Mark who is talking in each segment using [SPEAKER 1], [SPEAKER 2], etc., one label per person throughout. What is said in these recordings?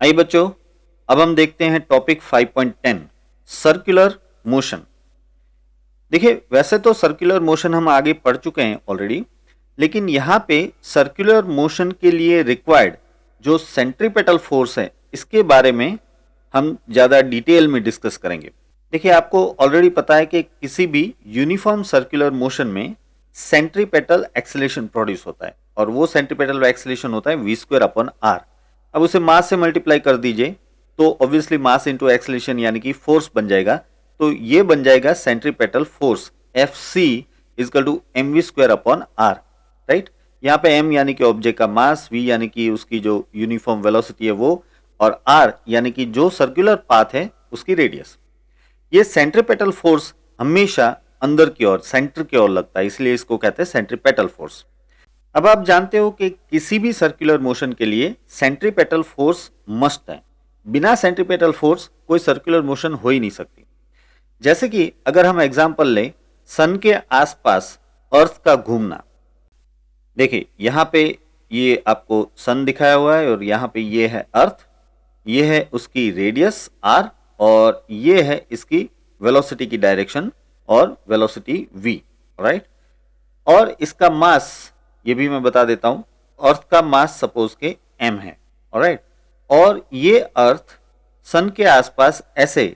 [SPEAKER 1] आइए बच्चों, अब हम देखते हैं टॉपिक 5.10 सर्कुलर मोशन। देखिए, वैसे तो सर्कुलर मोशन हम आगे पढ़ चुके हैं ऑलरेडी, लेकिन यहाँ पे सर्कुलर मोशन के लिए रिक्वायर्ड जो सेंट्रीपेटल फोर्स है इसके बारे में हम ज़्यादा डिटेल में डिस्कस करेंगे। देखिए, आपको ऑलरेडी पता है कि किसी भी यूनिफॉर्म सर्कुलर मोशन में सेंट्रीपेटल एक्सेलरेशन प्रोड्यूस होता है और वो सेंट्रीपेटल एक्सेलरेशन होता है v²/r। अब उसे मास से मल्टीप्लाई कर दीजिए तो ऑब्वियसली मास इंटू एक्सेलरेशन यानी कि फोर्स बन जाएगा। तो ये बन जाएगा centripetal force Fc is equal to mv²/r, right. यहाँ पे m यानी कि ऑब्जेक्ट का मास, v यानी कि उसकी जो यूनिफॉर्म वेलोसिटी है वो, और r यानी कि जो सर्कुलर पाथ है उसकी रेडियस। ये सेंट्रीपेटल फोर्स हमेशा अंदर की ओर, सेंटर की ओर लगता है, इसलिए इसको कहते हैं सेंट्रीपेटल फोर्स। अब आप जानते हो कि किसी भी सर्कुलर मोशन के लिए सेंट्रीपेटल फोर्स मस्ट है। बिना सेंट्रीपेटल फोर्स कोई सर्कुलर मोशन हो ही नहीं सकती। जैसे कि अगर हम एग्जांपल लें, सन के आसपास अर्थ का घूमना। देखिए, यहाँ पे ये आपको सन दिखाया हुआ है और यहाँ पे ये है अर्थ, ये है उसकी रेडियस r और ये है इसकी वेलोसिटी की डायरेक्शन और वेलोसिटी v, राइट। और इसका मास ये भी मैं बता देता हूं, अर्थ का मास सपोज के m है, ऑलराइट। और ये अर्थ सन के आसपास ऐसे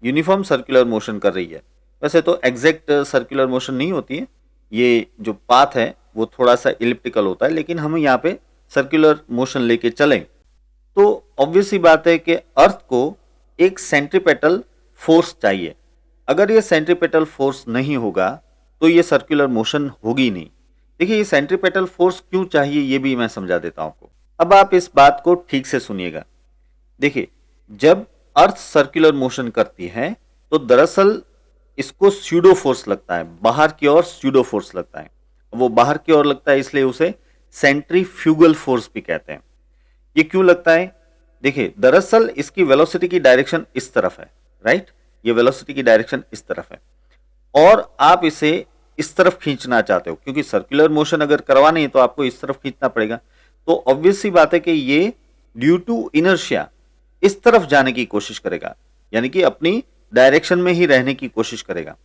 [SPEAKER 1] यूनिफॉर्म सर्कुलर मोशन कर रही है। वैसे तो एग्जैक्ट सर्कुलर मोशन नहीं होती है, ये जो पाथ है वो थोड़ा सा इलिप्टिकल होता है, लेकिन हम यहाँ पे सर्कुलर मोशन लेके चलें तो ऑब्वियस ही बात है कि अर्थ को एक सेंट्रीपेटल फोर्स चाहिए। अगर ये सेंट्रीपेटल फोर्स नहीं होगा तो ये सर्कुलर मोशन होगी नहीं। देखिए, ये सेंट्रीपेटल फोर्स क्यों चाहिए ये भी मैं समझा देता हूं आपको। अब आप इस बात को ठीक से सुनिएगा। देखिए, जब अर्थ सर्कुलर मोशन करती है तो दरअसल इसको स्यूडो फोर्स लगता है, बाहर की ओर स्यूडो फोर्स लगता है। वो बाहर की ओर लगता है इसलिए उसे सेंट्रीफ्यूगल फोर्स भी कहते हैं। ये क्यों लगता है? देखिए, दरअसल इसकी वेलोसिटी की डायरेक्शन इस तरफ है, राइट। ये वेलोसिटी की डायरेक्शन इस तरफ है और आप इसे इस तरफ खींचना चाहते हो, क्योंकि सर्कुलर मोशन अगर करवानी है तो आपको इस तरफ खींचना पड़ेगा। तो ऑब्वियस सी बात है कि ये ड्यू टू इनर्शिया इस तरफ जाने की कोशिश करेगा, यानी कि अपनी डायरेक्शन में ही रहने की कोशिश करेगा।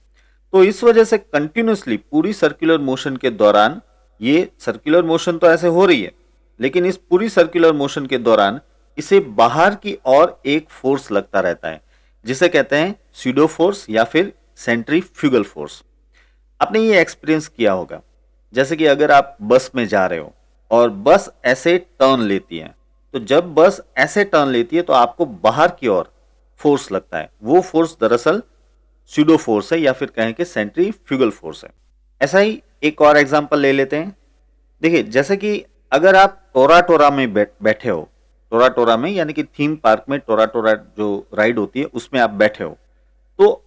[SPEAKER 1] तो इस वजह से कंटिन्यूसली पूरी सर्कुलर मोशन के दौरान, ये सर्कुलर मोशन तो ऐसे हो रही है, लेकिन इस पूरी सर्कुलर मोशन के दौरान इसे बाहर की ओर एक फोर्स लगता रहता है, जिसे कहते हैं स्यूडो फोर्स या फिर सेंट्रीफ्यूगल फोर्स। आपने ये एक्सपीरियंस किया होगा, जैसे कि अगर आप बस में जा रहे हो और बस ऐसे टर्न लेती है, तो जब बस ऐसे टर्न लेती है तो आपको बाहर की ओर फोर्स लगता है। वो फोर्स दरअसल स्यूडो फोर्स है या फिर कहें कि सेंट्रीफ्यूगल फोर्स है। ऐसा ही एक और एग्जांपल ले लेते हैं। देखिए, जैसे कि अगर आप टोरा टोरा में बैठे हो, टोरा टोरा में यानी कि थीम पार्क में टोरा टोरा जो राइड होती है उसमें आप बैठे हो, तो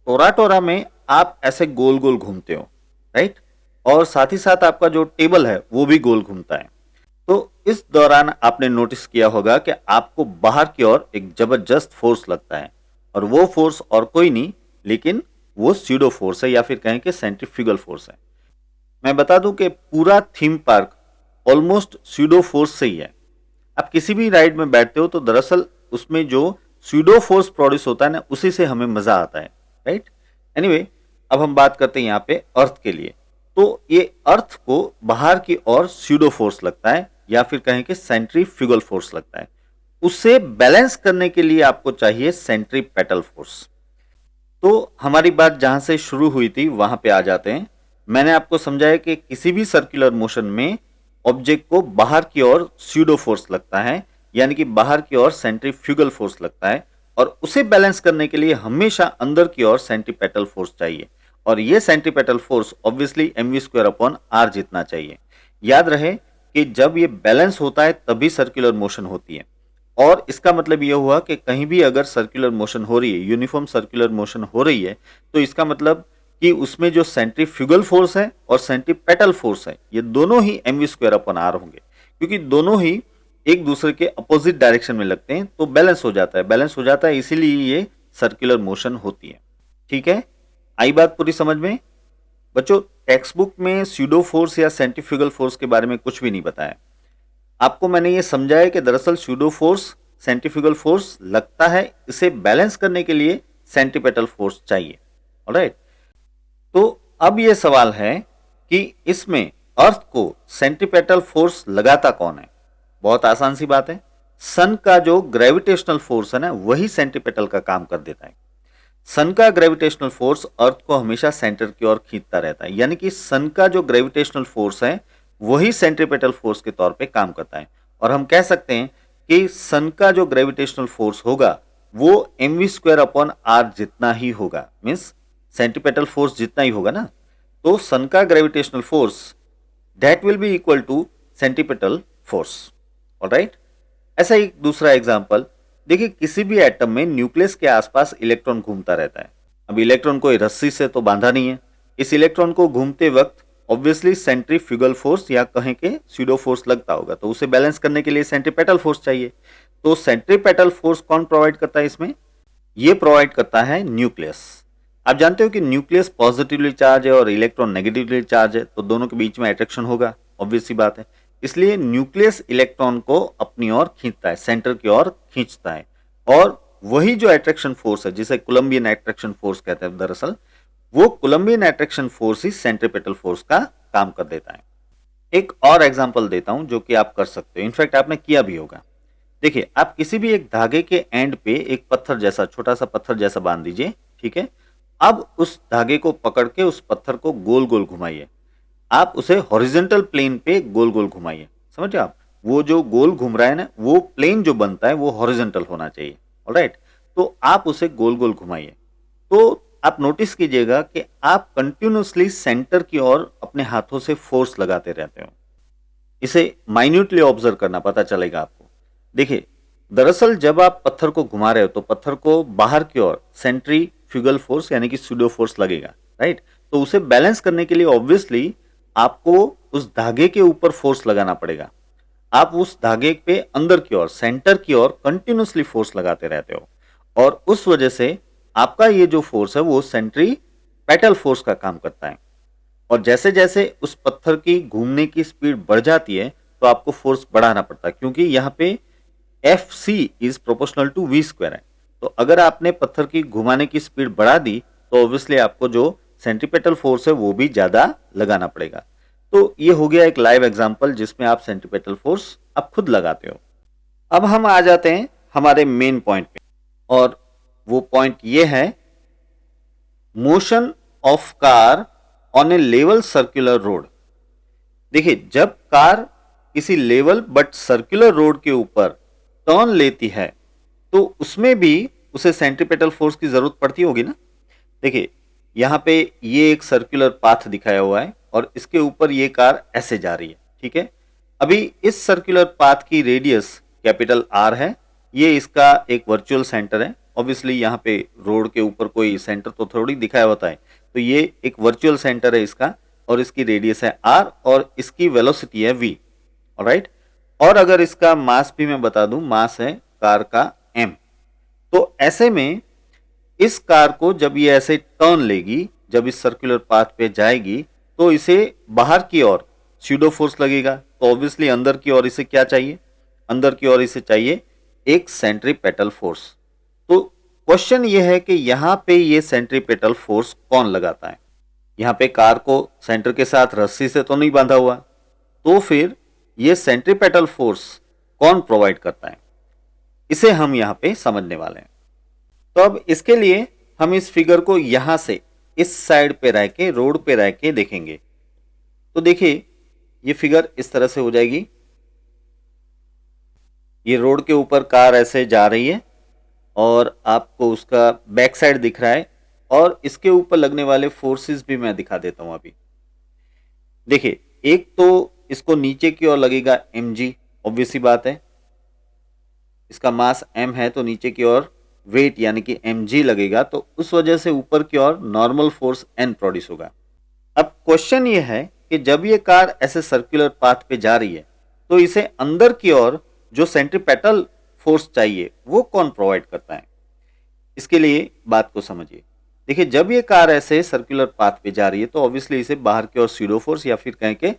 [SPEAKER 1] टोरा टोरा में आप ऐसे गोल गोल घूमते हो, राइट। और साथ ही साथ आपका जो टेबल है वो भी गोल घूमता है। तो इस दौरान आपने नोटिस किया होगा कि आपको बाहर की ओर एक जबरदस्त फोर्स लगता है, और वो फोर्स और कोई नहीं लेकिन वो स्यूडो फोर्स है या फिर कहें कि सेंट्रीफ्यूगल फोर्स है। मैं बता दूं कि पूरा theme park almost pseudo force से ही है। आप किसी भी राइड में बैठते हो तो दरअसल उसमें जो स्यूडो फोर्स प्रोड्यूस होता है ना, उसी से हमें मजा आता है, राइट। एनीवे, अब हम बात करते हैं यहाँ पे अर्थ के लिए। तो ये अर्थ को बाहर की ओर स्यूडो फोर्स लगता है या फिर कहें कि सेंट्रीफ्यूगल फोर्स लगता है। उसे बैलेंस करने के लिए आपको चाहिए सेंट्रीपेटल फोर्स। तो हमारी बात जहां से शुरू हुई थी वहां पे आ जाते हैं। मैंने आपको समझाया कि किसी भी सर्कुलर मोशन में ऑब्जेक्ट को बाहर की ओर स्यूडो फोर्स लगता है, यानी कि बाहर की ओर सेंट्रीफ्यूगल फोर्स लगता है, और उसे बैलेंस करने के लिए हमेशा अंदर की ओर सेंट्रीपेटल फोर्स चाहिए, और ये सेंट्रीपेटल फोर्स ऑब्वियसली mv²/r जितना चाहिए। याद रहे कि जब ये बैलेंस होता है तभी सर्कुलर मोशन होती है, और इसका मतलब यह हुआ कि कहीं भी अगर सर्कुलर मोशन हो रही है, यूनिफॉर्म सर्कुलर मोशन हो रही है, तो इसका मतलब कि उसमें जो सेंट्रीफ्यूगल फोर्स है और सेंट्रीपेटल फोर्स है, ये दोनों ही mv²/r होंगे, क्योंकि दोनों ही एक दूसरे के अपोजिट डायरेक्शन में लगते हैं। तो बैलेंस हो जाता है, बैलेंस हो जाता है, इसीलिए ये सर्कुलर मोशन होती है। ठीक है, आई बात पूरी समझ में? बच्चों, टेक्स्ट बुक में स्यूडो फोर्स या सेंट्रीफ्यूगल फोर्स के बारे में कुछ भी नहीं बताया। आपको मैंने ये समझाया कि दरअसल स्यूडो फोर्स सेंट्रीफ्यूगल फोर्स लगता है, इसे बैलेंस करने के लिए सेंट्रीपेटल फोर्स चाहिए। ऑलराइट, तो अब ये सवाल है कि इसमें अर्थ को सेंट्रीपेटल फोर्स लगाता कौन है? बहुत आसान सी बात है, सन का जो ग्रेविटेशनल फोर्स है ना, वही सेंट्रीपेटल का काम कर देता है। सन का ग्रेविटेशनल फोर्स अर्थ को हमेशा सेंटर की ओर खींचता रहता है, यानी कि सन का जो ग्रेविटेशनल फोर्स है वही सेंट्रीपेटल फोर्स के तौर पे काम करता है। और हम कह सकते हैं कि सन का जो ग्रेविटेशनल फोर्स होगा वो mv² अपॉन आर जितना ही होगा, मीन्स सेंट्रीपेटल फोर्स जितना ही होगा ना, तो सन का gravitational force that will be equal to centripetal force. Alright, ऐसा ही दूसरा एग्जांपल देखिए, किसी भी एटम में न्यूक्लियस के आसपास इलेक्ट्रॉन घूमता रहता है। अब इलेक्ट्रॉन को रस्सी से तो बांधा नहीं है, इस इलेक्ट्रॉन को घूमते वक्त ऑब्वियसली सेंट्रीफ्यूगल फोर्स या कहें कि स्यूडो फोर्स लगता होगा, तो उसे बैलेंस करने के लिए सेंट्रीपेटल फोर्स चाहिए। तो सेंट्रीपेटल फोर्स कौन प्रोवाइड करता है इसमें? ये प्रोवाइड करता है न्यूक्लियस। आप जानते हो कि न्यूक्लियस पॉजिटिवली चार्ज है और इलेक्ट्रॉन नेगेटिवली चार्ज है, तो दोनों के बीच में अट्रैक्शन होगा, ऑब्वियस सी बात है। इसलिए न्यूक्लियस इलेक्ट्रॉन को अपनी ओर खींचता है, सेंटर की ओर खींचता है, और वही जो अट्रैक्शन फोर्स है जिसे कोलंबियन अट्रैक्शन फोर्स कहते हैं, दरअसल वो कोलंबियन अट्रैक्शन फोर्स ही सेंट्रीपेटल फोर्स का काम कर देता है। एक और एग्जांपल देता हूं जो कि आप कर सकते हो, इनफैक्ट आपने किया भी होगा। देखिए, आप किसी भी एक धागे के एंड पे एक पत्थर जैसा, छोटा सा पत्थर जैसा बांध दीजिए, ठीक है। अब उस धागे को पकड़ के उस पत्थर को गोल गोल घुमाइए, आप उसे हॉरिजॉन्टल प्लेन पे गोल गोल घुमाइए। समझे आप, वो जो गोल घूम रहा है ना, वो प्लेन जो बनता है वो हॉरिजॉन्टल होना चाहिए। ऑलराइट, तो आप उसे गोल गोल घुमाइए, तो आप नोटिस कीजिएगा कि आप कंटिन्यूअसली सेंटर की ओर अपने हाथों से फोर्स लगाते रहते हो। इसे माइन्यूटली ऑब्जर्व करना, पता चलेगा आपको। देखिए, दरअसल जब आप पत्थर को घुमा रहे हो तो पत्थर को बाहर की ओर सेंट्रीफ्यूगल फोर्स यानी कि स्यूडो फोर्स लगेगा, राइट। तो उसे बैलेंस करने के लिए ऑब्वियसली आपको उस धागे के ऊपर फोर्स लगाना पड़ेगा। आप उस धागे पे अंदर की ओर, सेंटर की ओर कंटिन्यूअसली फोर्स लगाते रहते हो, और उस वजह से आपका ये जो फोर्स है वो सेंट्रीपेटल फोर्स का काम करता है। और जैसे जैसे उस पत्थर की घूमने की स्पीड बढ़ जाती है तो आपको फोर्स बढ़ाना पड़ता है, क्योंकि यहाँ पे Fc is proportional to v² है। तो अगर आपने पत्थर की घुमाने की स्पीड बढ़ा दी तो ऑब्वियसली आपको जो सेंट्रीपेटल फोर्स है वो भी ज्यादा लगाना पड़ेगा। तो ये हो गया एक लाइव एग्जांपल जिसमें आप सेंट्रीपेटल फोर्स आप खुद लगाते हो। अब हम आ जाते हैं हमारे मेन पॉइंट पे, और वो पॉइंट ये है, motion of car on A level circular road. देखिए, जब कार किसी लेवल बट सर्कुलर रोड के ऊपर टर्न लेती है तो उसमें भी उसे सेंट्रीपेटल फोर्स की जरूरत पड़ती होगी ना। देखिए, यहाँ पे ये एक सर्कुलर पाथ दिखाया हुआ है और इसके ऊपर ये कार ऐसे जा रही है, ठीक है। अभी इस सर्कुलर पाथ की रेडियस कैपिटल R है, ये इसका एक वर्चुअल सेंटर है। ऑब्वियसली यहाँ पे रोड के ऊपर कोई सेंटर तो थोड़ी दिखाया होता है, तो ये एक वर्चुअल सेंटर है इसका, और इसकी रेडियस है R और इसकी वेलोसिटी है v। ऑलराइट, और अगर इसका मास भी मैं बता दूं, मास है कार का m। तो ऐसे में इस कार को जब ये ऐसे टर्न लेगी, जब इस सर्कुलर पाथ पे जाएगी, तो इसे बाहर की ओर स्यूडो फोर्स लगेगा, तो ऑब्वियसली अंदर की ओर इसे क्या चाहिए? अंदर की ओर इसे चाहिए एक सेंट्रीपेटल फोर्स। तो क्वेश्चन ये है कि यहाँ पे ये सेंट्रीपेटल फोर्स कौन लगाता है? यहाँ पे कार को सेंटर के साथ रस्सी से तो नहीं बांधा हुआ, तो फिर ये सेंट्रीपेटल फोर्स कौन प्रोवाइड करता है? इसे हम यहाँ पे समझने वाले हैं। तो अब इसके लिए हम इस फिगर को यहां से इस साइड पे रह के, रोड पे रह के देखेंगे। तो देखिए, ये फिगर इस तरह से हो जाएगी। ये रोड के ऊपर कार ऐसे जा रही है और आपको उसका बैक साइड दिख रहा है, और इसके ऊपर लगने वाले फोर्सेस भी मैं दिखा देता हूं अभी। देखिए, एक तो इसको नीचे की ओर लगेगा mg, ऑब्वियस सी बात है, इसका मास m है तो नीचे की ओर वेट यानी कि mg लगेगा, तो उस वजह से ऊपर की ओर नॉर्मल फोर्स n प्रोड्यूस होगा। अब क्वेश्चन ये है कि जब ये कार ऐसे सर्कुलर पाथ पे जा रही है तो इसे अंदर की ओर जो सेंट्रीपेटल फोर्स चाहिए वो कौन प्रोवाइड करता है? इसके लिए बात को समझिए। देखिए, जब ये कार ऐसे सर्कुलर पाथ पे जा रही है तो ऑब्वियसली इसे बाहर की ओर स्यूडो फोर्स या फिर कहें कि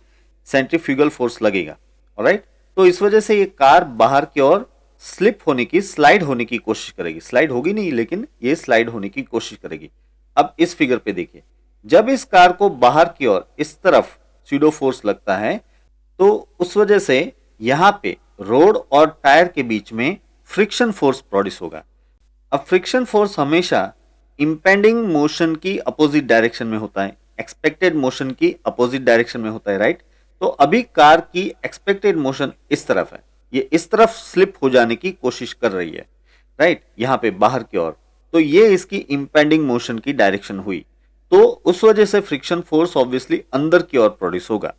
[SPEAKER 1] सेंट्रीफ्यूगल फोर्स लगेगा। ऑलराइट, तो इस वजह से ये कार बाहर की ओर स्लिप होने की, स्लाइड होने की कोशिश करेगी। स्लाइड होगी नहीं, लेकिन ये स्लाइड होने की कोशिश करेगी। अब इस फिगर पे देखिए, जब इस कार को बाहर की ओर इस तरफ स्यूडो फोर्स लगता है तो उस वजह से यहां पे रोड और टायर के बीच में फ्रिक्शन फोर्स प्रोड्यूस होगा। अब फ्रिक्शन फोर्स हमेशा इंपेंडिंग मोशन की अपोजिट डायरेक्शन में होता है, एक्सपेक्टेड मोशन की अपोजिट डायरेक्शन में होता है, राइट। तो अभी कार की एक्सपेक्टेड मोशन इस तरफ है, ये इस तरफ स्लिप हो जाने की कोशिश कर रही है, राइट, यहां पे बाहर की ओर। तो ये इसकी इंपेंडिंग मोशन की डायरेक्शन हुई, तो उस वजह से फ्रिक्शन फोर्स ऑब्वियसली अंदर की ओर प्रोड्यूस होगा।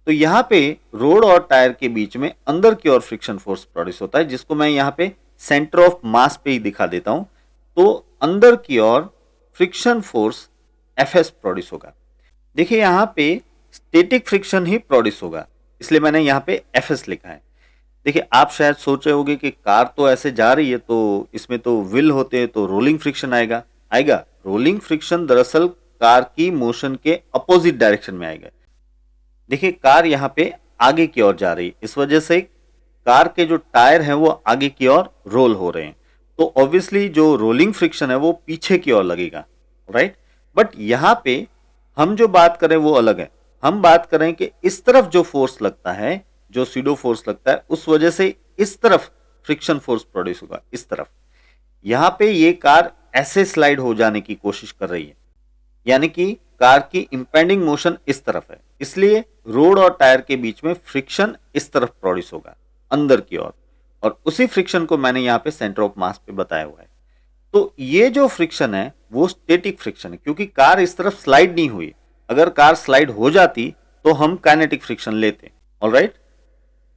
[SPEAKER 1] तो यहाँ पे रोड और टायर के बीच में अंदर की ओर फ्रिक्शन फोर्स प्रोड्यूस होता है, जिसको मैं यहाँ पे सेंटर ऑफ मास पे ही दिखा देता हूं। तो अंदर की ओर फ्रिक्शन फोर्स एफएस प्रोड्यूस होगा। देखिए यहाँ पे स्टैटिक फ्रिक्शन ही प्रोड्यूस होगा, इसलिए मैंने यहाँ पे एफएस लिखा है। देखिए आप शायद सोच रहे होंगे कि कार तो ऐसे जा रही है तो इसमें तो व्हील होते हैं, तो रोलिंग फ्रिक्शन आएगा। आएगा, रोलिंग फ्रिक्शन दरअसल कार की मोशन के अपोजिट डायरेक्शन में आएगा। देखिए कार यहाँ पे आगे की ओर जा रही है, इस वजह से कार के जो टायर हैं वो आगे की ओर रोल हो रहे हैं, तो ऑब्वियसली जो रोलिंग फ्रिक्शन है वो पीछे की ओर लगेगा, राइट। बट यहाँ पे हम जो बात करें वो अलग है। हम बात करें कि इस तरफ जो फोर्स लगता है, जो स्यूडो फोर्स लगता है, उस वजह से इस तरफ फ्रिक्शन फोर्स प्रोड्यूस होगा, इस तरफ। यहाँ पे ये कार ऐसे स्लाइड हो जाने की कोशिश कर रही है, यानी कि कार की इंपेंडिंग मोशन इस तरफ है, इसलिए रोड और टायर के बीच में फ्रिक्शन इस तरफ प्रोड्यूस होगा, अंदर की ओर। और उसी फ्रिक्शन को मैंने यहाँ पे सेंटर ऑफ मास पे बताया हुआ है। तो ये जो फ्रिक्शन है वो स्टैटिक फ्रिक्शन है, क्योंकि कार इस तरफ स्लाइड नहीं हुई। अगर कार स्लाइड हो जाती तो हम काइनेटिक फ्रिक्शन लेते, ऑलराइट।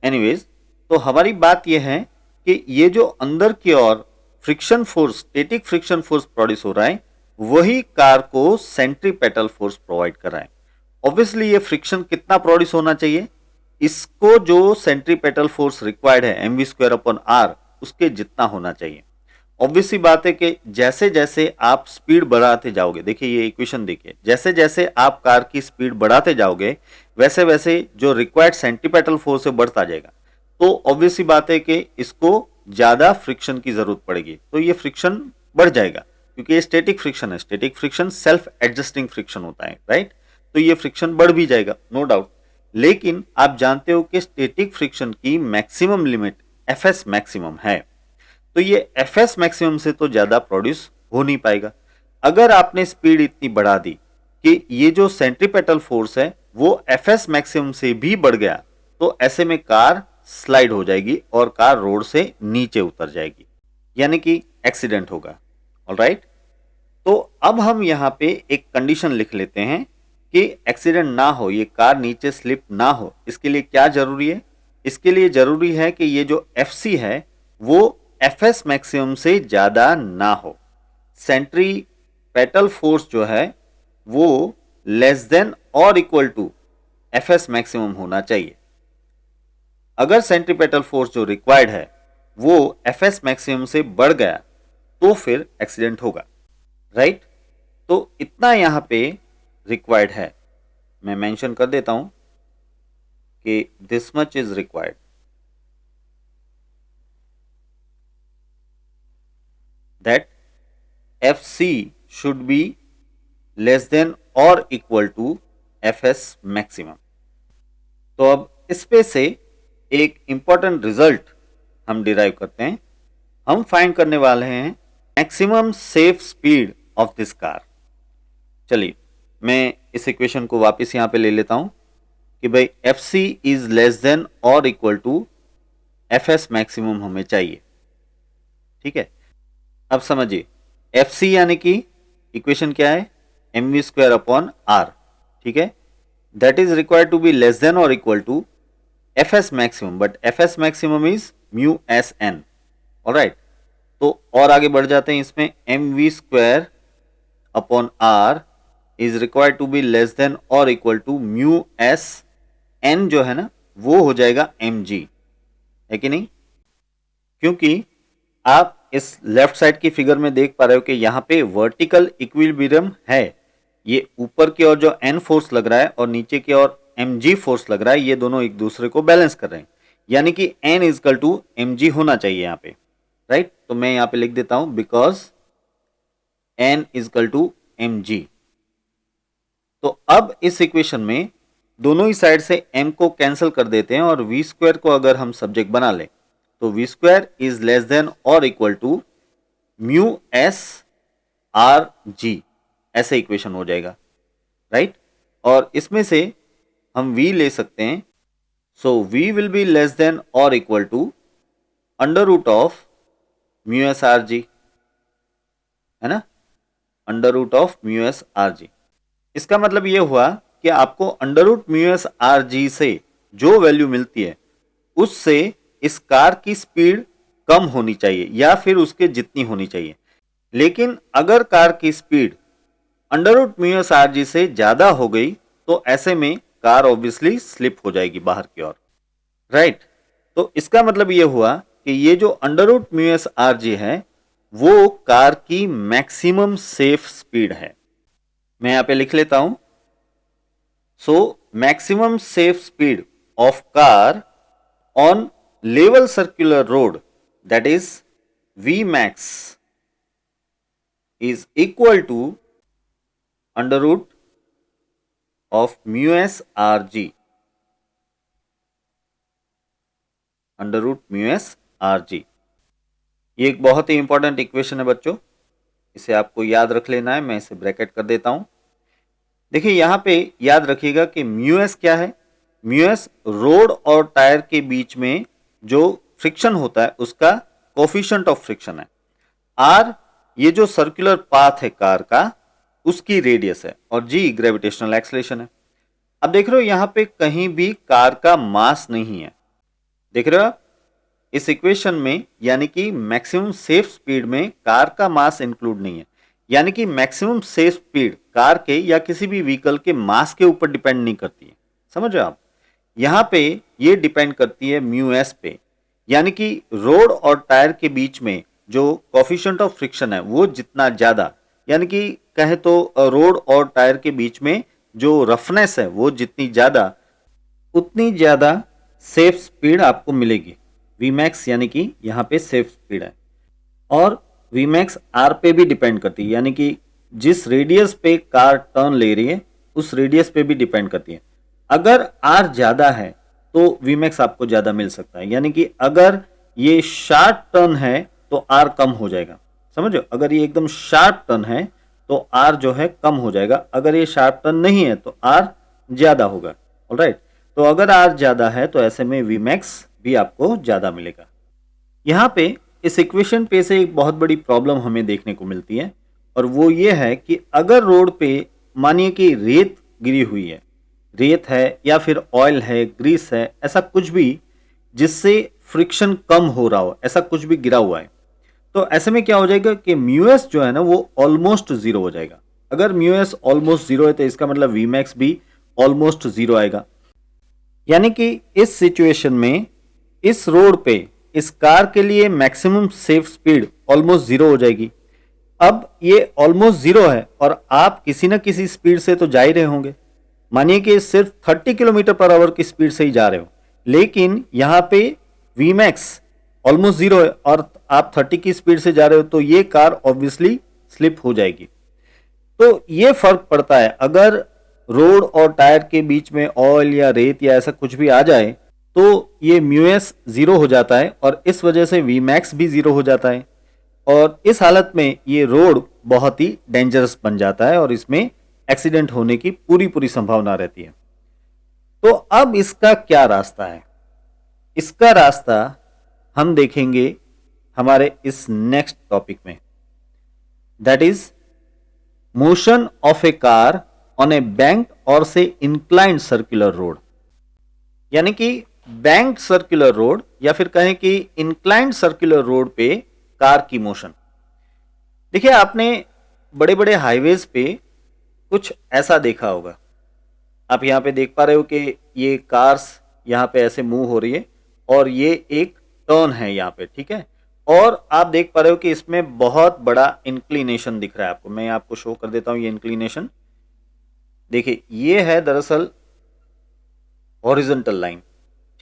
[SPEAKER 1] एनीवेज, तो हमारी बात यह है कि ये जो अंदर की ओर friction force, static friction force produce हो रहा है, वही कार को सेंट्रीपेटल फोर्स प्रोवाइड कर रहा है। ऑब्वियसली ये फ्रिक्शन कितना प्रोड्यूस होना चाहिए, इसको जो सेंट्रीपेटल फोर्स रिक्वायर्ड है mv²/r, उसके जितना होना चाहिए। ऑब्वियसली बात है कि जैसे जैसे आप स्पीड बढ़ाते जाओगे, देखिए ये इक्वेशन देखिए, जैसे जैसे आप कार की स्पीड बढ़ाते जाओगे वैसे वैसे जो रिक्वायर्ड सेंट्रीपेटल फोर्स है बढ़ता जाएगा। तो ऑब्वियसली बात है कि इसको ज्यादा फ्रिक्शन की जरूरत पड़ेगी, तो ये फ्रिक्शन बढ़ जाएगा, क्योंकि ये स्टैटिक फ्रिक्शन है। Static friction self adjusting friction होता है, राइट। तो ये फ्रिक्शन बढ़ भी जाएगा, नो डाउट। लेकिन आप जानते हो कि स्टैटिक फ्रिक्शन की मैक्सिमम लिमिट एफएस मैक्सिमम है, तो ये एफएस मैक्सिमम से तो ज्यादा प्रोड्यूस हो नहीं पाएगा। अगर आपने स्पीड इतनी बढ़ा दी कि ये जो सेंट्रीपेटल फोर्स है वो एफएस मैक्सिमम से भी बढ़ गया, तो ऐसे में कार स्लाइड हो जाएगी और कार रोड से नीचे उतर जाएगी, यानी कि एक्सीडेंट होगा, ऑलराइट। तो अब हम यहाँ पे एक कंडीशन लिख लेते हैं कि एक्सीडेंट ना हो, ये कार नीचे स्लिप ना हो। इसके लिए क्या जरूरी है? इसके लिए जरूरी है कि ये जो एफसी है वो एफएस मैक्सिमम से ज्यादा ना हो। सेंट्रीपेटल फोर्स जो है वो लेस देन और इक्वल टू एफएस मैक्सिमम होना चाहिए। अगर सेंट्रीपेटल फोर्स जो रिक्वायर्ड है वो एफएस मैक्सिमम से बढ़ गया तो फिर एक्सीडेंट होगा, राइट। तो इतना यहां पे रिक्वायर्ड है, मैं मेंशन कर देता हूं कि this much is required. That FC should be less than और इक्वल टू एफएस मैक्सिमम। तो अब इस पे से एक इंपॉर्टेंट रिजल्ट हम डिराइव करते हैं। हम फाइंड करने वाले हैं maximum safe speed of this car. चलिए मैं इस इक्वेशन को वापस यहां पे ले लेता हूं कि भाई FC इज लेस देन और इक्वल टू FS मैक्सिमम हमें चाहिए, ठीक है। अब समझिए FC यानी कि इक्वेशन क्या है, mv²/r, ठीक है। That is required to be less than और equal to FS maximum, but FS maximum is μSn, alright. तो और आगे बढ़ जाते हैं इसमें, mv²/r is required to be less than और इक्वल टू μSn, जो है ना वो हो जाएगा mg, है कि नहीं। क्योंकि आप इस लेफ्ट साइड की फिगर में देख पा रहे हो कि यहाँ पे वर्टिकल इक्विलिब्रियम है। ये ऊपर की ओर जो n फोर्स लग रहा है और नीचे की ओर mg फोर्स लग रहा है, ये दोनों एक दूसरे को बैलेंस कर रहे हैं। यानी कि n इजकल टू mg होना चाहिए यहाँ पे, राइट। तो मैं यहाँ पे लिख देता हूं because n is equal to mg। तो अब इस इक्वेशन में दोनों ही साइड से m को कैंसिल कर देते हैं और v स्क्वायर को अगर हम सब्जेक्ट बना लें तो v square is less than और equal to mu S R G, ऐसे इक्वेशन हो जाएगा, राइट। और इसमें से हम v ले सकते हैं, so v will be less than और equal to under root of mu S R G, है ना, under root of mu S R G. इसका मतलब ये हुआ कि आपको under root mu S R G से जो वैल्यू मिलती है उससे इस कार की स्पीड कम होनी चाहिए या फिर उसके जितनी होनी चाहिए। लेकिन अगर कार की speed under root mu S R G से ज्यादा हो गई तो ऐसे में कार ऑब्वियसली स्लिप हो जाएगी बाहर की ओर, राइट। तो इसका मतलब ये हुआ कि ये जो under root mu S R G है वो कार की मैक्सिमम सेफ स्पीड है। मैं यहां पे लिख लेता हूं, so maximum safe speed of car on level circular road that is v max is equal to under root of mu s r g, under root mu S R G. ये एक बहुत ही इंपॉर्टेंट इक्वेशन है बच्चों, इसे आपको याद रख लेना है। मैं इसे ब्रैकेट कर देता हूं। देखिए यहां पे याद रखिएगा कि म्यू एस क्या है, म्यू एस रोड और टायर के बीच में जो फ्रिक्शन होता है उसका कोफिशिएंट ऑफ फ्रिक्शन है। आर ये जो सर्कुलर पाथ है कार का उसकी रेडियस है और जी ग्रेविटेशनल एक्सेलरेशन है। अब देख रहे हो यहां पे कहीं भी कार का मास नहीं है, देख रहे हो आप इस इक्वेशन में, यानी कि मैक्सिमम सेफ स्पीड में कार का मास इंक्लूड नहीं है। यानी कि मैक्सिमम सेफ स्पीड कार के या किसी भी व्हीकल के मास के ऊपर डिपेंड नहीं करती है, समझ रहे हो आप। यहां पे ये डिपेंड करती है म्यू एस पे, यानी कि रोड और टायर के बीच में जो कोफिशिएंट ऑफ फ्रिक्शन है वो जितना ज्यादा, यानी कि कहे तो रोड और टायर के बीच में जो रफनेस है वो जितनी ज्यादा, उतनी ज्यादा सेफ स्पीड आपको मिलेगी। Vmax यानी कि यहाँ पे सेफ स्पीड है और Vmax R पे भी डिपेंड करती है, यानी कि जिस रेडियस पे कार टर्न ले रही है उस रेडियस पे भी डिपेंड करती है। अगर R ज्यादा है तो Vmax आपको ज्यादा मिल सकता है, यानी कि अगर ये शार्प टर्न है तो R कम हो जाएगा, समझो। अगर ये एकदम शार्प टर्न है तो R जो है कम हो जाएगा, अगर ये शार्प टर्न नहीं है तो R ज्यादा होगा, ऑलराइट। तो अगर R ज्यादा है तो ऐसे में Vmax भी आपको ज्यादा मिलेगा। यहां पे इस इक्वेशन पे से एक बहुत बड़ी प्रॉब्लम हमें देखने को मिलती है और वो ये है कि अगर रोड पे मानिए कि रेत गिरी हुई है, रेत है या फिर ऑयल है, ग्रीस है, ऐसा कुछ भी जिससे फ्रिक्शन कम हो रहा हो, ऐसा कुछ भी गिरा हुआ है, तो ऐसे में क्या हो जाएगा कि म्यू एस जो है ना वो ऑलमोस्ट जीरो हो जाएगा। अगर म्यू एस ऑलमोस्ट जीरो है तो इसका मतलब Vmax भी ऑलमोस्ट जीरो आएगा। यानी कि इस सिचुएशन में इस रोड पे इस कार के लिए maximum safe speed almost zero हो जाएगी। अब ये ऑलमोस्ट जीरो है और आप किसी न किसी स्पीड से तो जा ही रहे होंगे, मानिए कि सिर्फ 30 किलोमीटर पर आवर की स्पीड से ही जा रहे हो, लेकिन यहाँ पे Vmax ऑलमोस्ट जीरो है और आप 30 की स्पीड से जा रहे हो, तो ये कार ऑब्वियसली स्लिप हो जाएगी। तो ये फर्क पड़ता है, अगर रोड और टायर के बीच में ऑयल या रेत या ऐसा कुछ भी आ जाए तो ये म्यू एस जीरो हो जाता है और इस वजह से Vmax भी जीरो हो जाता है और इस हालत में ये रोड बहुत ही डेंजरस बन जाता है और इसमें एक्सीडेंट होने की पूरी संभावना रहती है। तो अब इसका क्या रास्ता है? इसका रास्ता हम देखेंगे हमारे इस नेक्स्ट टॉपिक में, that is motion of A car on A banked और से इंक्लाइंड सर्कुलर रोड। यानी कि बैंक्ड सर्कुलर रोड या फिर कहें कि इंक्लाइंड सर्कुलर रोड पे कार की मोशन। देखिए आपने बड़े बड़े हाईवेज पे कुछ ऐसा देखा होगा, आप यहां पे देख पा रहे हो कि ये कार्स यहां पे ऐसे मूव हो रही है और ये एक टर्न है यहां पे, ठीक है। और आप देख पा रहे हो कि इसमें बहुत बड़ा इंक्लिनेशन दिख रहा है आपको, मैं आपको शो कर देता हूं ये इंक्लिनेशन। देखिए ये है दरअसल हॉरिजॉन्टल लाइन,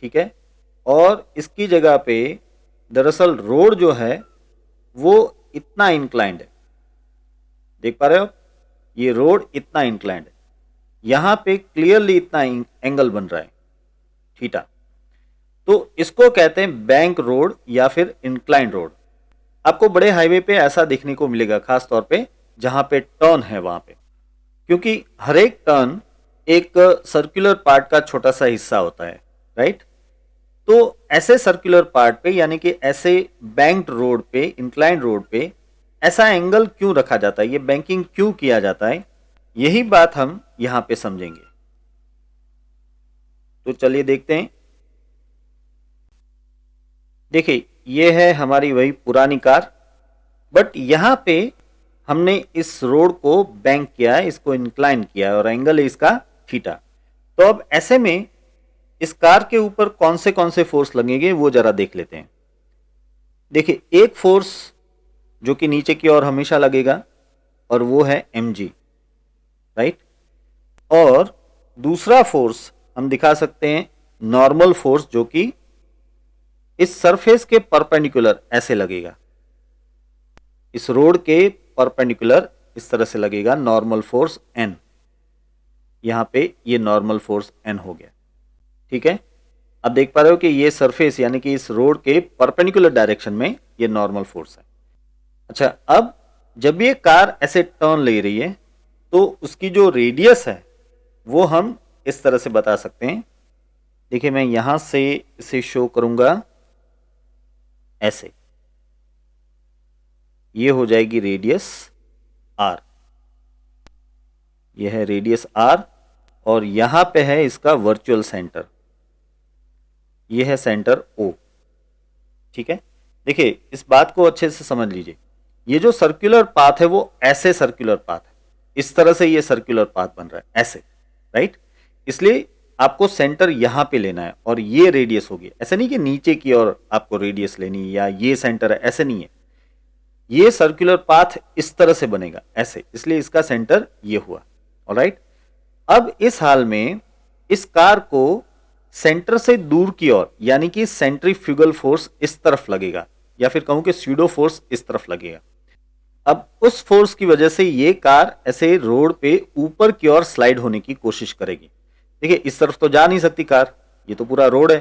[SPEAKER 1] ठीक है, और इसकी जगह पे दरअसल रोड जो है वो इतना इंक्लाइंड है। देख पा रहे हो, ये रोड इतना इंक्लाइंड है, यहां पे क्लियरली इतना एंगल बन रहा है थीटा। तो इसको कहते हैं बैंक रोड या फिर इंक्लाइंड रोड। आपको बड़े हाईवे पे ऐसा देखने को मिलेगा, खास तौर पे जहां पे टर्न है वहां पे, क्योंकि हर एक टर्न एक सर्कुलर पार्ट का छोटा सा हिस्सा होता है, राइट। तो ऐसे सर्कुलर पार्ट पे यानी कि ऐसे बैंक्ड रोड पे, इंक्लाइंड रोड पे ऐसा एंगल क्यों रखा जाता है, ये बैंकिंग क्यों किया जाता है, यही बात हम यहां पे समझेंगे। तो चलिए देखते हैं। देखिए ये है हमारी वही पुरानी कार, बट यहां पे हमने इस रोड को बैंक किया है, इसको इंक्लाइन किया है और एंगल है इसका थीटा। तो अब ऐसे में इस कार के ऊपर कौन से फोर्स लगेंगे वो जरा देख लेते हैं। देखिए एक फोर्स जो कि नीचे की ओर हमेशा लगेगा और वो है mg, राइट। और दूसरा फोर्स हम दिखा सकते हैं नॉर्मल फोर्स, जो कि इस सरफेस के परपेंडिकुलर ऐसे लगेगा, इस रोड के परपेंडिकुलर इस तरह से लगेगा, नॉर्मल फोर्स n। यहां पे ये नॉर्मल फोर्स n हो गया, ठीक है। अब देख पा रहे हो कि ये सरफेस यानी कि इस रोड के परपेंडिकुलर डायरेक्शन में ये नॉर्मल फोर्स है। अच्छा, अब जब ये कार ऐसे टर्न ले रही है तो उसकी जो रेडियस है वो हम इस तरह से बता सकते हैं। देखिए मैं यहां से इसे शो करूंगा ऐसे, ये हो जाएगी रेडियस r, ये है रेडियस r और यहां पे है इसका वर्चुअल सेंटर, ये है सेंटर O, ठीक है। देखिए इस बात को अच्छे से समझ लीजिए, ये जो सर्कुलर पाथ है वो ऐसे सर्कुलर पाथ है, इस तरह से ये सर्कुलर पाथ बन रहा है ऐसे, राइट। इसलिए आपको सेंटर यहां पे लेना है और ये रेडियस होगी, ऐसे नहीं कि नीचे की ओर आपको रेडियस लेनी है या ये सेंटर है, ऐसे नहीं है। ये सर्कुलर पाथ इस तरह से बनेगा ऐसे, इसलिए इसका सेंटर ये हुआ, ऑलराइट। अब इस हाल में इस कार को सेंटर से दूर की ओर यानी कि सेंट्रीफ्यूगल फोर्स इस तरफ लगेगा, या फिर कहूं कि स्यूडो फोर्स इस तरफ लगेगा। अब उस फोर्स की वजह से ये कार ऐसे रोड पे ऊपर की ओर स्लाइड होने की कोशिश करेगी। देखिए इस तरफ तो जा नहीं सकती कार, ये तो पूरा रोड है,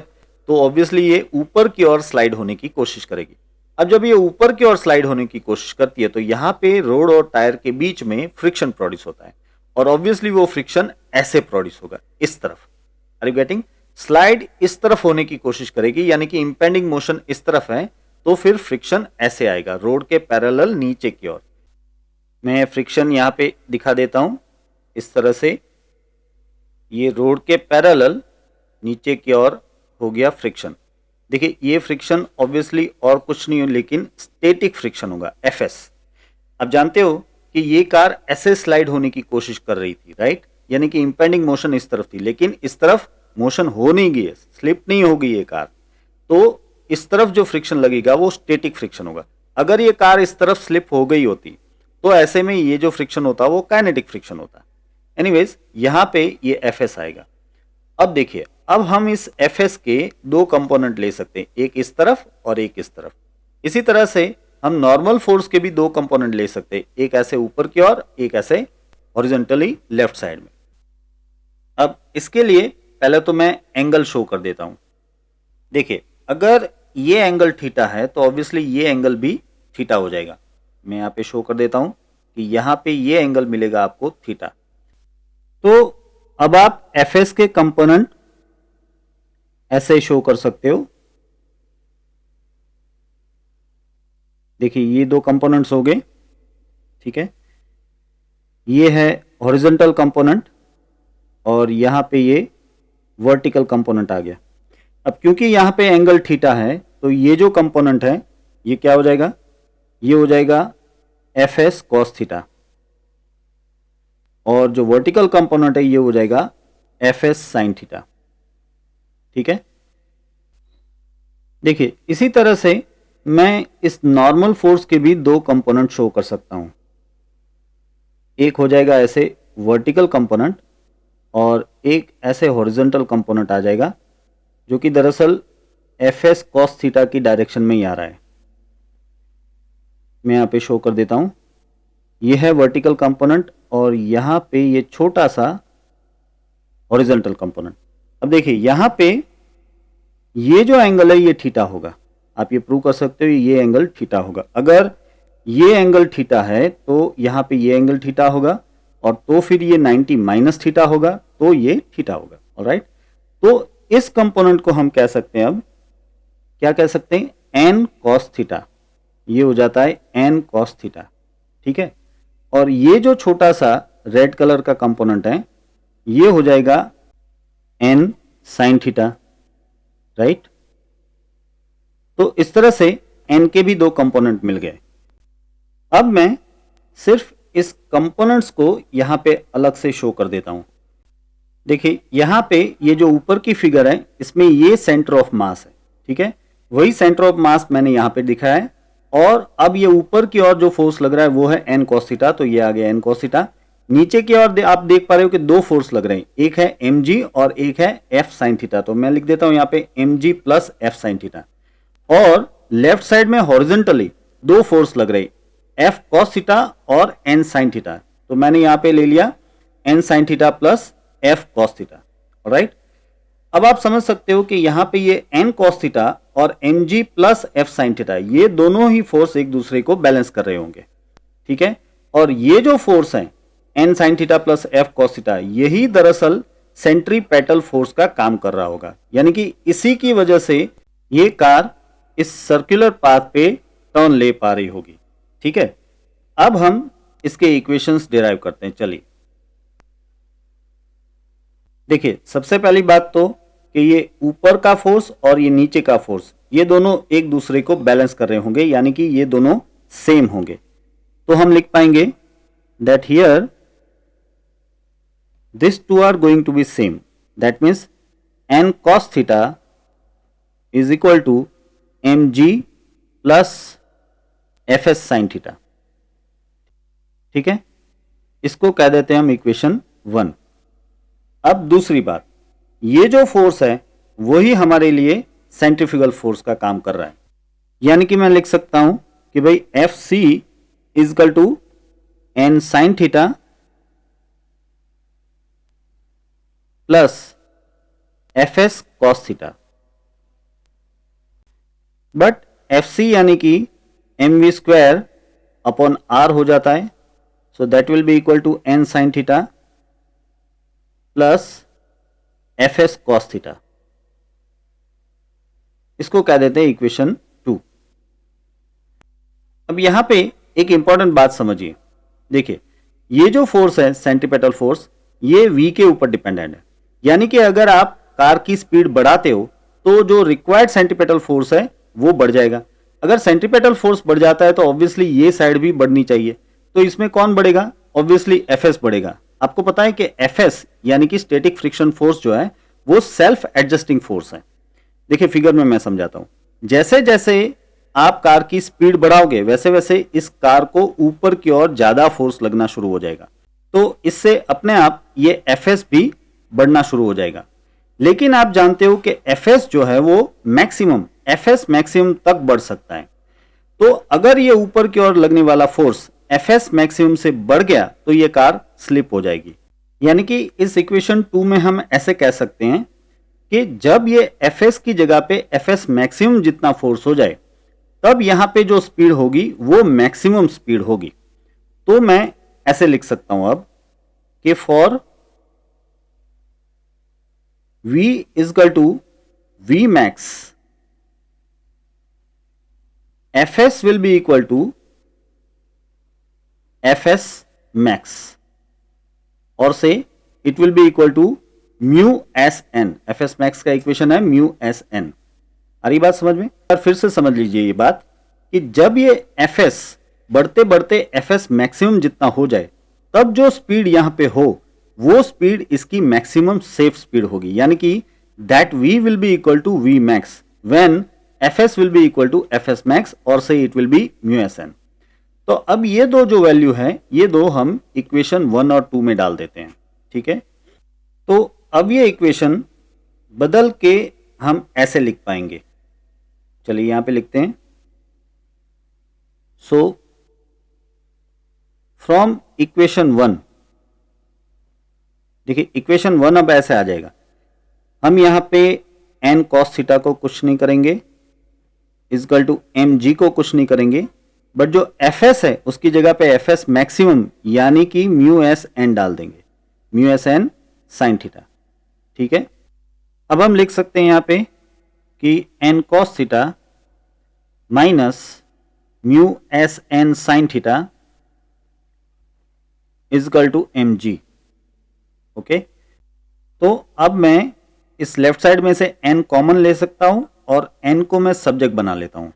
[SPEAKER 1] तो ऑब्वियसली ये ऊपर की ओर स्लाइड होने की कोशिश करेगी। अब जब ये ऊपर की ओर स्लाइड होने की कोशिश करती है तो यहां पे रोड और टायर के बीच में फ्रिक्शन प्रोड्यूस होता है और ऑब्वियसली वो फ्रिक्शन ऐसे प्रोड्यूस होगा इस तरफ। Are you getting? स्लाइड इस तरफ होने की कोशिश करेगी यानी कि इंपेंडिंग मोशन इस तरफ है, तो फिर फ्रिक्शन ऐसे आएगा रोड के पैरेलल नीचे की ओर। मैं फ्रिक्शन यहां पे दिखा देता हूं इस तरह से, ये रोड के पैरेलल नीचे की ओर हो गया फ्रिक्शन। देखिए ये फ्रिक्शन ऑब्वियसली और कुछ नहीं हो लेकिन स्टैटिक फ्रिक्शन होगा, एफएस। अब जानते हो कि ये कार ऐसे स्लाइड होने की कोशिश कर रही थी, राइट, यानी कि इंपेंडिंग मोशन इस तरफ थी, लेकिन इस तरफ मोशन हो नहीं गई है, स्लिप नहीं हो गई ये कार, तो इस तरफ जो फ्रिक्शन लगेगा वो स्टैटिक फ्रिक्शन होगा। अगर ये कार इस तरफ स्लिप हो गई होती तो ऐसे में ये जो फ्रिक्शन होता वो काइनेटिक फ्रिक्शन होता। एनीवेज यहां पे ये एफएस आएगा। अब देखिए, अब हम इस एफएस के दो कंपोनेंट ले सकते हैं, एक इस तरफ और एक इस तरफ। इसी तरह से हम नॉर्मल फोर्स के भी दो कंपोनेंट ले सकते हैं, एक ऐसे ऊपर की ओर, एक ऐसे हॉरिजॉन्टली लेफ्ट साइड में। अब इसके लिए पहले तो मैं एंगल शो कर देता हूं। देखिए अगर ये एंगल थीटा है तो ऑब्वियसली ये एंगल भी थीटा हो जाएगा। मैं यहां पे शो कर देता हूं कि यहां पे ये एंगल मिलेगा आपको थीटा। तो अब आप एफएस के कंपोनेंट ऐसे शो कर सकते हो। देखिए ये दो कंपोनेंट्स हो गए, ठीक है। ये है हॉरिजॉन्टल कंपोनेंट और यहां पे ये वर्टिकल कंपोनेंट आ गया। अब क्योंकि यहां पे एंगल थीटा है तो ये जो कंपोनेंट है ये क्या हो जाएगा, ये हो जाएगा एफ एस कॉस थीटा, और जो वर्टिकल कंपोनेंट है ये हो जाएगा एफ एस साइन थीटा, ठीक है। देखिए इसी तरह से मैं इस नॉर्मल फोर्स के भी दो कंपोनेंट शो कर सकता हूं। एक हो जाएगा ऐसे वर्टिकल कंपोनेंट और एक ऐसे हॉरिजॉन्टल कंपोनेंट आ जाएगा, जो कि दरअसल एफ एस कॉस थीटा की डायरेक्शन में ही आ रहा है। मैं यहाँ पे शो कर देता हूँ, ये है वर्टिकल कंपोनेंट और यहाँ पे ये छोटा सा हॉरिजॉन्टल कंपोनेंट। अब देखिए यहाँ पे ये जो एंगल है ये थीटा होगा, आप ये प्रूव कर सकते हो, ये एंगल थीटा होगा। अगर ये एंगल थीटा है तो यहाँ पे ये एंगल थीटा होगा, और तो फिर ये 90 माइनस थीटा होगा, तो ये थीटा होगा। ऑलराइट, तो इस कंपोनेंट को हम कह सकते हैं, अब क्या कह सकते हैं, एन कॉस थीटा। ये हो जाता है एन कॉस थीटा, ठीक है। और ये जो छोटा सा रेड कलर का कंपोनेंट है ये हो जाएगा एन साइन थीटा, राइट। तो इस तरह से एन के भी दो कंपोनेंट मिल गए। अब मैं सिर्फ इस कंपोनेंट्स को यहां पे अलग से शो कर देता हूं। देखिए यहां पे ये जो ऊपर की फिगर है इसमें ये सेंटर ऑफ मास है, ठीक है, वही सेंटर ऑफ मास मैंने यहां पे दिखाया है। और अब ये ऊपर की ओर जो फोर्स लग रहा है वो है एन कॉस थीटा, तो ये आ गया एन कॉस थीटा। नीचे की ओर आप देख पा रहे हो कि दो फोर्स लग रहे हैं, एक है एम जी और एक है एफ साइन थीटा। तो मैं लिख देता हूं यहाँ पे M G plus F sine theta. और लेफ्ट साइड में हॉरिजॉन्टली दो फोर्स लग रहे, एफ कॉस थीटा और एन साइन थीटा। तो मैंने यहाँ पे ले लिया N sine theta plus F cos theta, right. अब आप समझ सकते हो कि यहां पे ये एन कॉस थीटा और M G plus F sine theta, ये दोनों ही फोर्स एक दूसरे को बैलेंस कर रहे होंगे, ठीक है। और ये जो फोर्स है N sine theta plus F cos theta, यही दरअसल सेंट्रीपेटल फोर्स का काम कर रहा होगा, यानी कि इसी की वजह से ये कार इस सर्कुलर पाथ पे टर्न ले पा रही होगी, ठीक है। अब हम इसके इक्वेशंस डिराइव करते हैं। चलिए देखिए, सबसे पहली बात तो कि ये ऊपर का फोर्स और ये नीचे का फोर्स, ये दोनों एक दूसरे को बैलेंस कर रहे होंगे, यानी कि ये दोनों सेम होंगे। तो हम लिख पाएंगे that here this two are going to be same, that means N cos theta is equal to M G plus F S sine theta, ठीक है। इसको कह देते हैं हम इक्वेशन 1। अब दूसरी बात, ये जो फोर्स है वही हमारे लिए सेंट्रीफ्यूगल फोर्स का काम कर रहा है, यानी कि मैं लिख सकता हूं कि भाई F C is equal to N sine theta plus F S cos theta. But F C यानी कि M V square upon R हो जाता है, so that will be equal to N sine theta plus F S cos theta. इसको कह देते हैं equation 2। अब यहां पे एक इंपॉर्टेंट बात समझिए, देखिए ये जो फोर्स है सेंट्रीपेटल फोर्स, ये v के ऊपर डिपेंडेंट है, यानी कि अगर आप कार की स्पीड बढ़ाते हो तो जो रिक्वायर्ड सेंट्रीपेटल फोर्स है वो बढ़ जाएगा। अगर सेंट्रीपेटल फोर्स बढ़ जाता है तो ऑब्वियसली ये साइड भी बढ़नी चाहिए, तो इसमें कौन बढ़ेगा, ऑब्वियसली एफ एस बढ़ेगा। आपको पता है कि एफ एस यानी कि स्टैटिक फ्रिक्शन फोर्स जो है वो सेल्फ एडजस्टिंग फोर्स है। देखिए फिगर में मैं समझाता हूं, जैसे जैसे आप कार की स्पीड बढ़ाओगे वैसे वैसे इस कार को ऊपर की ओर ज्यादा फोर्स लगना शुरू हो जाएगा, तो इससे अपने आप ये एफ एस भी बढ़ना शुरू हो जाएगा। लेकिन आप जानते हो कि एफ एस जो है वो मैक्सिमम, एफ एस मैक्सिमम तक बढ़ सकता है। तो अगर ये ऊपर की ओर लगने वाला फोर्स एफ एस मैक्सिमम से बढ़ गया तो ये कार स्लिप हो जाएगी। यानी कि इस इक्वेशन 2 में हम ऐसे कह सकते हैं कि जब ये एफ एस की जगह पे एफ एस मैक्सिमम जितना फोर्स हो जाए तब यहां पे जो स्पीड होगी वो मैक्सिमम स्पीड होगी। तो मैं ऐसे लिख सकता हूं अब कि for v is equal to v max, fs will be equal to fs max और से it will be equal to mu s n। fs max का इक्वेशन है mu s n। आ रही बात समझ में? और फिर से समझ लीजिए ये बात कि जब ये fs बढ़ते बढ़ते fs मैक्सिमम जितना हो जाए तब जो स्पीड यहां पे हो वो स्पीड इसकी मैक्सिमम सेफ स्पीड होगी, यानी कि that v will be equal to v max when fs will be equal to fs max और से it will be mu s n। तो अब ये दो जो वैल्यू है ये दो हम इक्वेशन 1 और 2 में डाल देते हैं, ठीक है। तो अब ये इक्वेशन बदल के हम ऐसे लिख पाएंगे चलिए यहाँ पे लिखते हैं, सो फ्रॉम इक्वेशन 1, देखिए इक्वेशन 1 अब ऐसे आ जाएगा, हम यहाँ पे एन कॉस थीटा को कुछ नहीं करेंगे, इजकल टू एम जी को कुछ नहीं करेंगे, बट जो एफ एस है उसकी जगह पे एफ एस मैक्सिमम यानी कि म्यू एस एन डाल देंगे, mu S N sine theta. ठीक है, अब हम लिख सकते हैं यहाँ पे कि N cos theta minus mu S N sine theta is equal to M G. Okay, तो अब मैं इस लेफ्ट साइड में से n कॉमन ले सकता हूं और n को मैं सब्जेक्ट बना लेता हूं।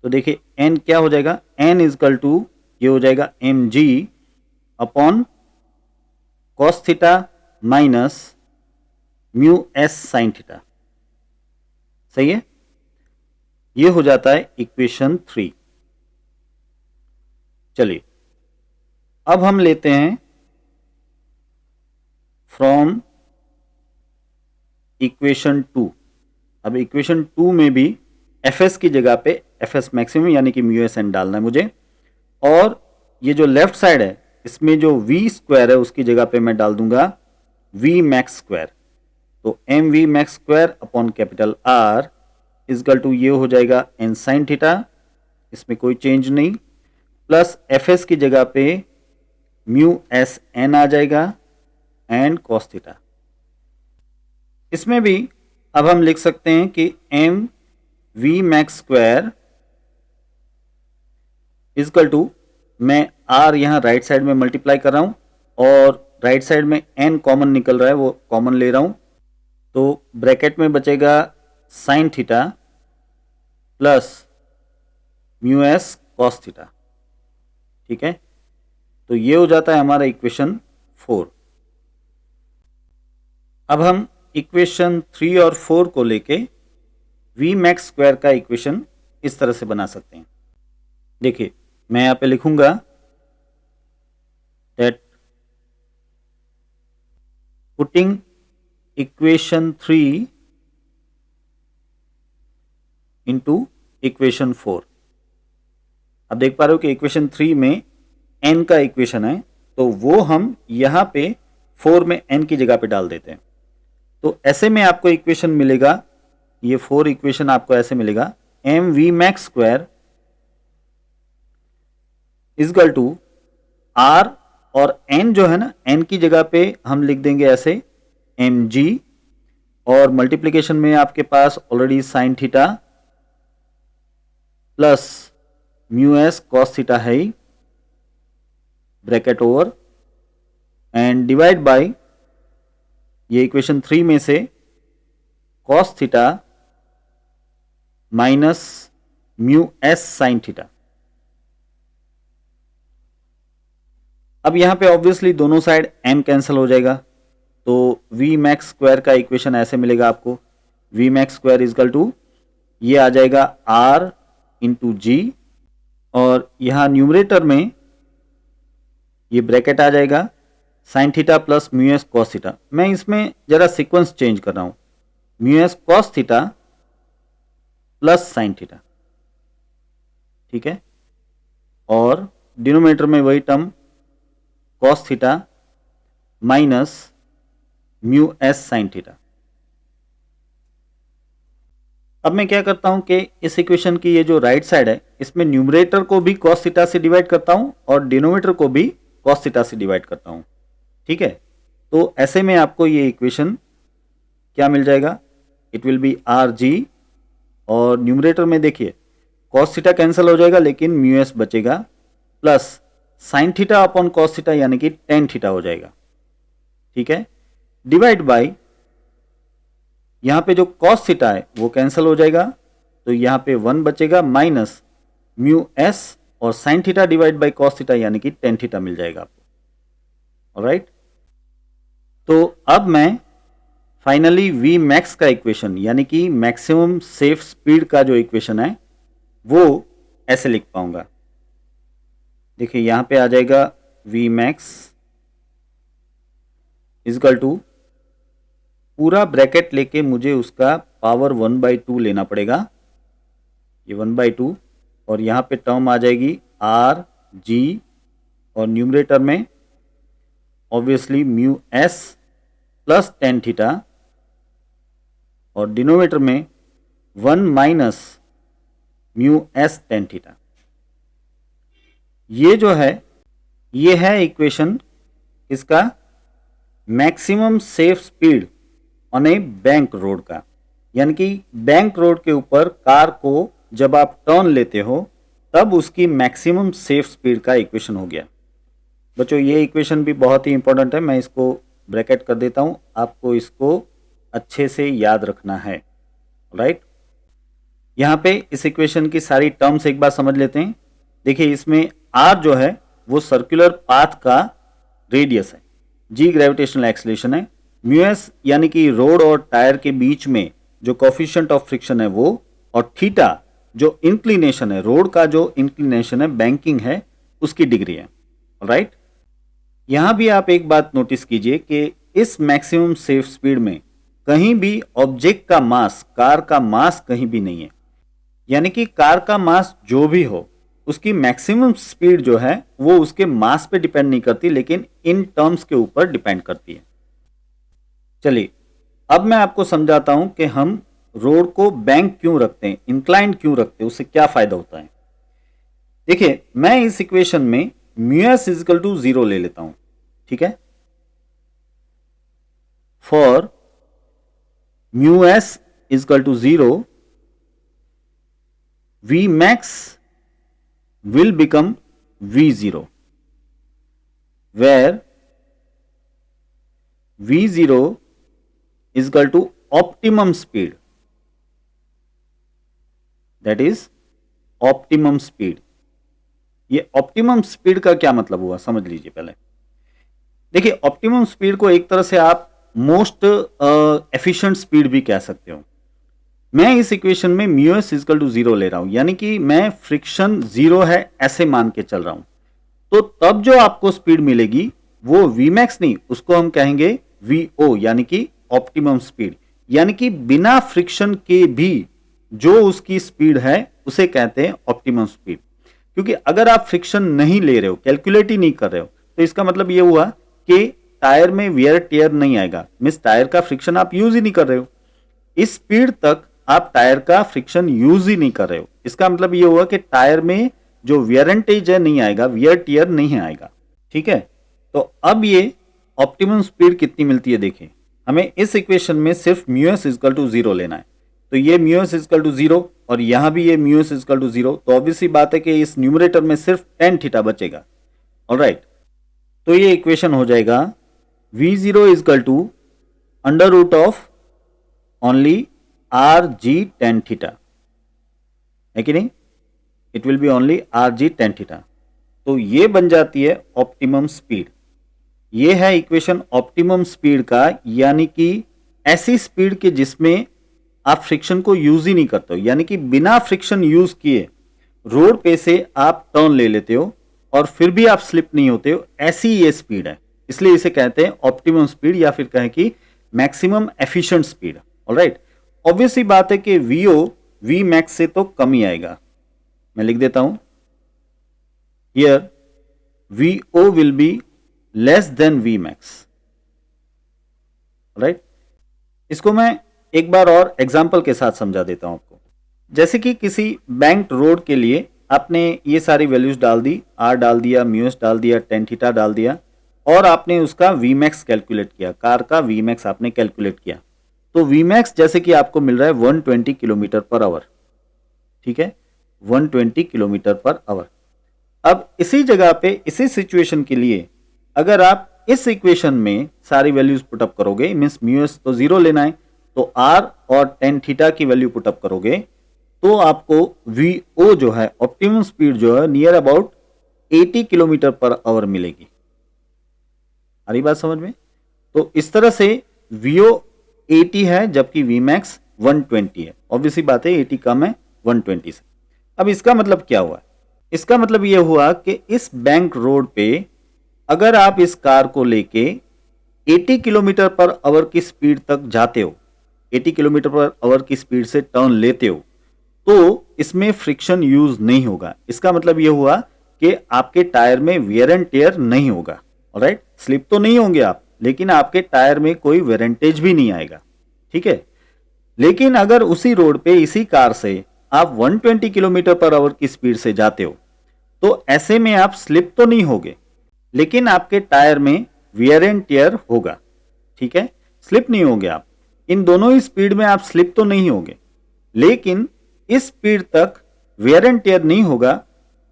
[SPEAKER 1] तो देखिए n क्या हो जाएगा, n इजकल टू ये हो जाएगा M G upon cos theta minus mu S sine theta. सही है, ये हो जाता है इक्वेशन 3। चलिए अब हम लेते हैं फ्रॉम इक्वेशन 2। अब इक्वेशन 2 में भी एफ एस की जगह पे एफ एस मैक्सिमम यानी कि म्यू एस एन डालना है मुझे, और ये जो लेफ्ट साइड है इसमें जो वी स्क्वायर है उसकी जगह पे मैं डाल दूंगा वी मैक्स स्क्वायर। तो M V max square upon capital R is equal to ये हो जाएगा एन साइन थीटा, इसमें कोई चेंज नहीं, प्लस एफ एस की जगह पे म्यू एस एन आ जाएगा एंड कॉस थीटा। इसमें भी अब हम लिख सकते हैं कि M V max square is equal to, मैं आर यहां राइट साइड में मल्टीप्लाई कर रहा हूं और राइट साइड में एन कॉमन निकल रहा है, वो कॉमन ले रहा हूं, तो ब्रैकेट में बचेगा sign theta plus mu S cos theta. ठीक है, तो ये हो जाता है हमारा इक्वेशन 4। अब हम इक्वेशन 3 और 4 को लेके वी मैक्स स्क्वायर का इक्वेशन इस तरह से बना सकते हैं। देखिए मैं यहां पे लिखूंगा that putting equation 3 into equation 4। अब देख पा रहे हो कि इक्वेशन 3 में n का इक्वेशन है, तो वो हम यहां पे 4 में n की जगह पे डाल देते हैं। तो ऐसे में आपको इक्वेशन मिलेगा, ये 4 इक्वेशन आपको ऐसे मिलेगा, M V max square is equal to R, और n जो है ना, n की जगह पे हम लिख देंगे ऐसे एम जी, और मल्टीप्लीकेशन में आपके पास already sine theta plus mu S cos theta है, bracket over, and divide by ये इक्वेशन 3 में से cos theta minus mu S sine theta. अब यहां पे ऑब्वियसली दोनों साइड m कैंसिल हो जाएगा, तो v मैक्स स्क्वायर का इक्वेशन ऐसे मिलेगा आपको, v max square is equal to ये आ जाएगा r इंटू जी, और यहां न्यूमरेटर में ये ब्रैकेट आ जाएगा sign theta plus mu S cos theta. मैं इसमें जरा सीक्वेंस चेंज कर रहा हूं, mu S cos theta plus sign theta. ठीक है, और डिनोमिनेटर में वही term cos theta minus mu S sine theta. अब मैं क्या करता हूं कि इस इक्वेशन की ये जो राइट साइड है इसमें न्यूमरेटर को भी कॉस थीटा से डिवाइड करता हूं और डिनोमिनेटर को भी कॉस थीटा से डिवाइड करता हूं। ठीक है, तो ऐसे में आपको ये इक्वेशन क्या मिल जाएगा, it will B R G, और न्यूमरेटर में देखिए कॉस थीटा कैंसिल हो जाएगा लेकिन म्यू एस बचेगा, plus sine theta upon cos theta यानी कि टेन थीटा हो जाएगा। ठीक है, डिवाइड बाय यहां पे जो कॉस थीटा है वो कैंसिल हो जाएगा, तो यहां पे 1 बचेगा माइनस म्यू एस और sine theta divide by cos theta यानी कि टेन थीटा मिल जाएगा आपको। ऑलराइट, तो अब मैं फाइनली वी मैक्स का इक्वेशन यानी कि मैक्सिमम सेफ स्पीड का जो इक्वेशन है वो ऐसे लिख पाऊंगा। देखिए यहां पे आ जाएगा वी मैक्स इजकल टू, पूरा ब्रैकेट लेके मुझे उसका पावर 1/2 लेना पड़ेगा, ये 1/2 और यहाँ पे टर्म आ जाएगी आर जी और न्यूमरेटर में obviously mu S plus tan theta और डिनोमिनेटर में 1 minus mu S tan theta. ये जो है ये है इक्वेशन इसका maximum safe speed on A bank road का, यानी कि बैंक रोड के ऊपर कार को जब आप टर्न लेते हो तब उसकी मैक्सिमम सेफ स्पीड का इक्वेशन हो गया। बच्चों ये इक्वेशन भी बहुत ही इंपॉर्टेंट है, मैं इसको ब्रैकेट कर देता हूं, आपको इसको अच्छे से याद रखना है। राइट, यहां पे इस इक्वेशन की सारी टर्म्स एक बार समझ लेते हैं। देखिए इसमें आर जो है वो सर्कुलर पाथ का रेडियस है, जी ग्रेविटेशनल एक्सीलरेशन है, म्यू एस यानी कि रोड और टायर के बीच में जो कोफिशिएंट ऑफ फ्रिक्शन है वो, और थीटा जो इंक्लिनेशन है, रोड का जो इंक्लिनेशन है, बैंकिंग है, उसकी डिग्री है। राइट, यहां भी आप एक बात नोटिस कीजिए कि इस मैक्सिमम सेफ स्पीड में कहीं भी ऑब्जेक्ट का मास, कार का मास कहीं भी नहीं है, यानी कि कार का मास जो भी हो उसकी मैक्सिमम स्पीड जो है वो उसके मास पे डिपेंड नहीं करती, लेकिन इन टर्म्स के ऊपर डिपेंड करती है। चलिए अब मैं आपको समझाता हूं कि हम रोड को बैंक क्यों रखते हैं, इंक्लाइंड क्यों रखते हैं, उससे क्या फायदा होता है। देखिए मैं इस इक्वेशन में म्यू एस इजिकल टू 0 ले लेता हूं, ठीक है। For mu S is equal to 0 V max will become V0, where V0 is equal to optimum speed, that is optimum speed। ये optimum speed का क्या मतलब हुआ समझ लीजिए पहले। देखिए optimum speed को एक तरह से आप मोस्ट एफिशिएंट स्पीड भी कह सकते हो। मैं इस इक्वेशन में म्यू एस इजिकल टू 0 ले रहा हूं, यानी कि मैं फ्रिक्शन 0 है ऐसे मान के चल रहा हूं, तो तब जो आपको स्पीड मिलेगी वो वी मैक्स नहीं, उसको हम कहेंगे वी ओ, यानी कि ऑप्टिमम स्पीड, यानी कि बिना फ्रिक्शन के भी जो उसकी स्पीड है उसे कहते हैं ऑप्टिमम स्पीड। क्योंकि अगर आप फ्रिक्शन नहीं ले रहे हो, कैलकुलेट ही नहीं कर रहे हो, तो इसका मतलब यह हुआ कि टायर में वियर टियर नहीं आएगा, मींस टायर का फ्रिक्शन आप यूज ही नहीं कर रहे हो, इस स्पीड तक आप टायर का फ्रिक्शन यूज ही नहीं कर रहे हो। इसका मतलब ये हुआ कि टायर में जो वियरेंटेज है नहीं आएगा, वियर टियर नहीं आएगा, ठीक है। तो अब ये ऑप्टिमम स्पीड कितनी मिलती है, देखिए हमें इस इक्वेशन में सिर्फ म्यू एस इजिकल टू 0 लेना है, तो ये म्यू एस इजिकल टू 0 और यहां भी ये म्यू एस इजिकल टू 0, तो ऑब्वियसली बात है कि इस न्यूमरेटर में सिर्फ टेन थीटा बचेगा। ऑलराइट, तो ये इक्वेशन हो जाएगा V0 is equal to under root of only R G tan theta, है कि नहीं, it will be only R G tan theta. तो ये बन जाती है ऑप्टिमम स्पीड। ये है इक्वेशन ऑप्टिमम स्पीड का, यानी कि ऐसी स्पीड के जिसमें आप फ्रिक्शन को यूज ही नहीं करते हो, यानी कि बिना फ्रिक्शन यूज किए रोड पे से आप टर्न ले लेते हो और फिर भी आप स्लिप नहीं होते हो, ऐसी ये स्पीड है, इसलिए इसे कहते हैं ऑप्टिमम स्पीड या फिर कहें कि maximum efficient speed. Alright, obviously बात है कि वीओ वी मैक्स से तो कम ही आएगा, मैं लिख देता हूं here VO will be less than V max. Right, इसको मैं एक बार और एग्जांपल के साथ समझा देता हूं आपको। जैसे कि किसी बैंक रोड के लिए आपने ये सारी वैल्यूज डाल दी, आर डाल दिया, म्यू एस डाल दिया, टेन थीटा डाल दिया, और आपने उसका वी मैक्स कैलकुलेट किया, कार का वी मैक्स आपने कैलकुलेट किया, तो वी मैक्स जैसे कि आपको मिल रहा है 120 किलोमीटर पर आवर, ठीक है, 120 किलोमीटर पर आवर। अब इसी जगह पे इसी सिचुएशन के लिए अगर आप इस इक्वेशन में सारी वैल्यूज पुटअप करोगे, मींस म्यू एस तो 0 लेना है, तो आर और टेन थीटा की वैल्यू पुटअप करोगे तो आपको वी ओ जो है ऑप्टिमम स्पीड जो है near about 80 kilometre per hour मिलेगी। आ रही बात समझ में? तो इस तरह से वीओ 80 है जबकि वी मैक्स 120 है। ऑब्वियसली बात है 80 कम है 120 से। अब इसका मतलब क्या हुआ? इसका मतलब यह हुआ कि इस बैंक रोड पे अगर आप इस कार को लेके 80 किलोमीटर पर आवर की स्पीड तक जाते हो, 80 किलोमीटर पर आवर की स्पीड से टर्न लेते हो, तो इसमें फ्रिक्शन यूज नहीं होगा। इसका मतलब यह हुआ कि आपके टायर में वियर एंड टेयर नहीं होगा। ऑलराइट, स्लिप तो नहीं होंगे आप, लेकिन आपके टायर में कोई वेरेंटेज भी नहीं आएगा। ठीक है, लेकिन अगर उसी रोड पे इसी कार से आप 120 किलोमीटर पर आवर की स्पीड से जाते हो तो ऐसे में आप स्लिप तो नहीं होगे, लेकिन आपके टायर में वियर एंड टेयर होगा। ठीक है, स्लिप नहीं होगे आप। इन दोनों ही स्पीड में आप स्लिप तो नहीं होगे, लेकिन इस स्पीड तक वियर एंड टेयर नहीं होगा।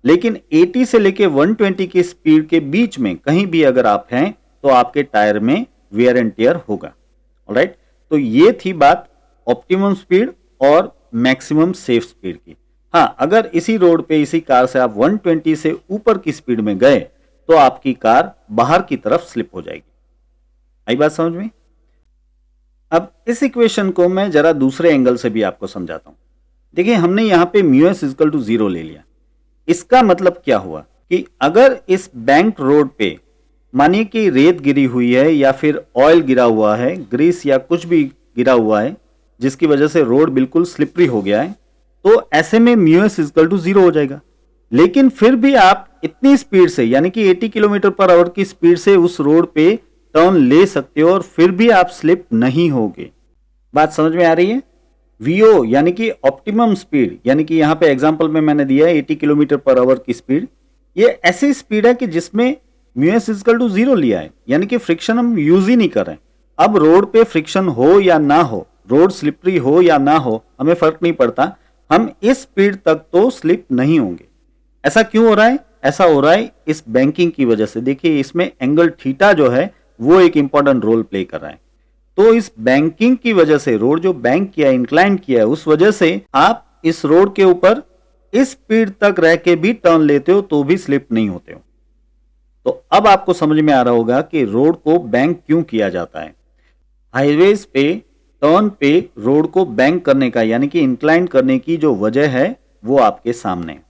[SPEAKER 1] लेकिन 80 से लेके 120 की स्पीड के बीच में कहीं भी अगर आप हैं तो आपके टायर में वियर एंड टेयर होगा। ऑलराइट, तो ये थी बात ऑप्टिमम स्पीड और मैक्सिमम सेफ स्पीड की। हाँ, अगर इसी रोड पे इसी कार से आप 120 से ऊपर की स्पीड में गए तो आपकी कार बाहर की तरफ स्लिप हो जाएगी। आई बात समझ में? अब इस इक्वेशन को मैं जरा दूसरे एंगल से भी आपको समझाता हूं। देखिए, हमने यहां पे μs इक्वल टू 0 ले लिया। इसका मतलब क्या हुआ कि अगर इस बैंक रोड पे मानिए कि रेत गिरी हुई है या फिर ऑयल गिरा हुआ है, ग्रीस या कुछ भी गिरा हुआ है जिसकी वजह से रोड बिल्कुल स्लिपरी हो गया है, तो ऐसे में μs इक्वल टू 0 हो जाएगा। लेकिन फिर भी आप इतनी स्पीड से यानी कि 80 किलोमीटर पर आवर की स्पीड से उस रोड पे टर्न ले सकते हो और फिर भी आप स्लिप नहीं होगे। बात समझ में आ रही है? वीओ यानी कि ऑप्टिमम स्पीड, यानी कि यहां पे एग्जांपल में मैंने दिया है 80 किलोमीटर पर आवर की स्पीड। ये ऐसी स्पीड है कि जिसमें μs इक्वल टू 0 लिया है, यानी कि फ्रिक्शन हम यूज ही नहीं कर रहे हैं। अब रोड पे फ्रिक्शन हो या ना हो, रोड स्लिपरी हो या ना हो, हमें फर्क नहीं पड़ता, हम इस स्पीड तक तो स्लिप नहीं होंगे। ऐसा क्यों हो रहा है? ऐसा हो रहा है इस बैंकिंग की वजह से। देखिए, इसमें एंगल थीटा जो है वो एक इंपॉर्टेंट रोल प्ले कर रहा है। तो इस बैंकिंग की वजह से, रोड जो बैंक किया है, इंक्लाइन किया है, उस वजह से आप इस रोड के ऊपर इस स्पीड तक रह के भी टर्न लेते हो तो भी स्लिप नहीं होते हो। तो अब आपको समझ में आ रहा होगा कि रोड को बैंक क्यों किया जाता है। हाईवेज पे टर्न पे रोड को बैंक करने का यानी कि इंक्लाइन करने की जो वजह है वो आपके सामने है।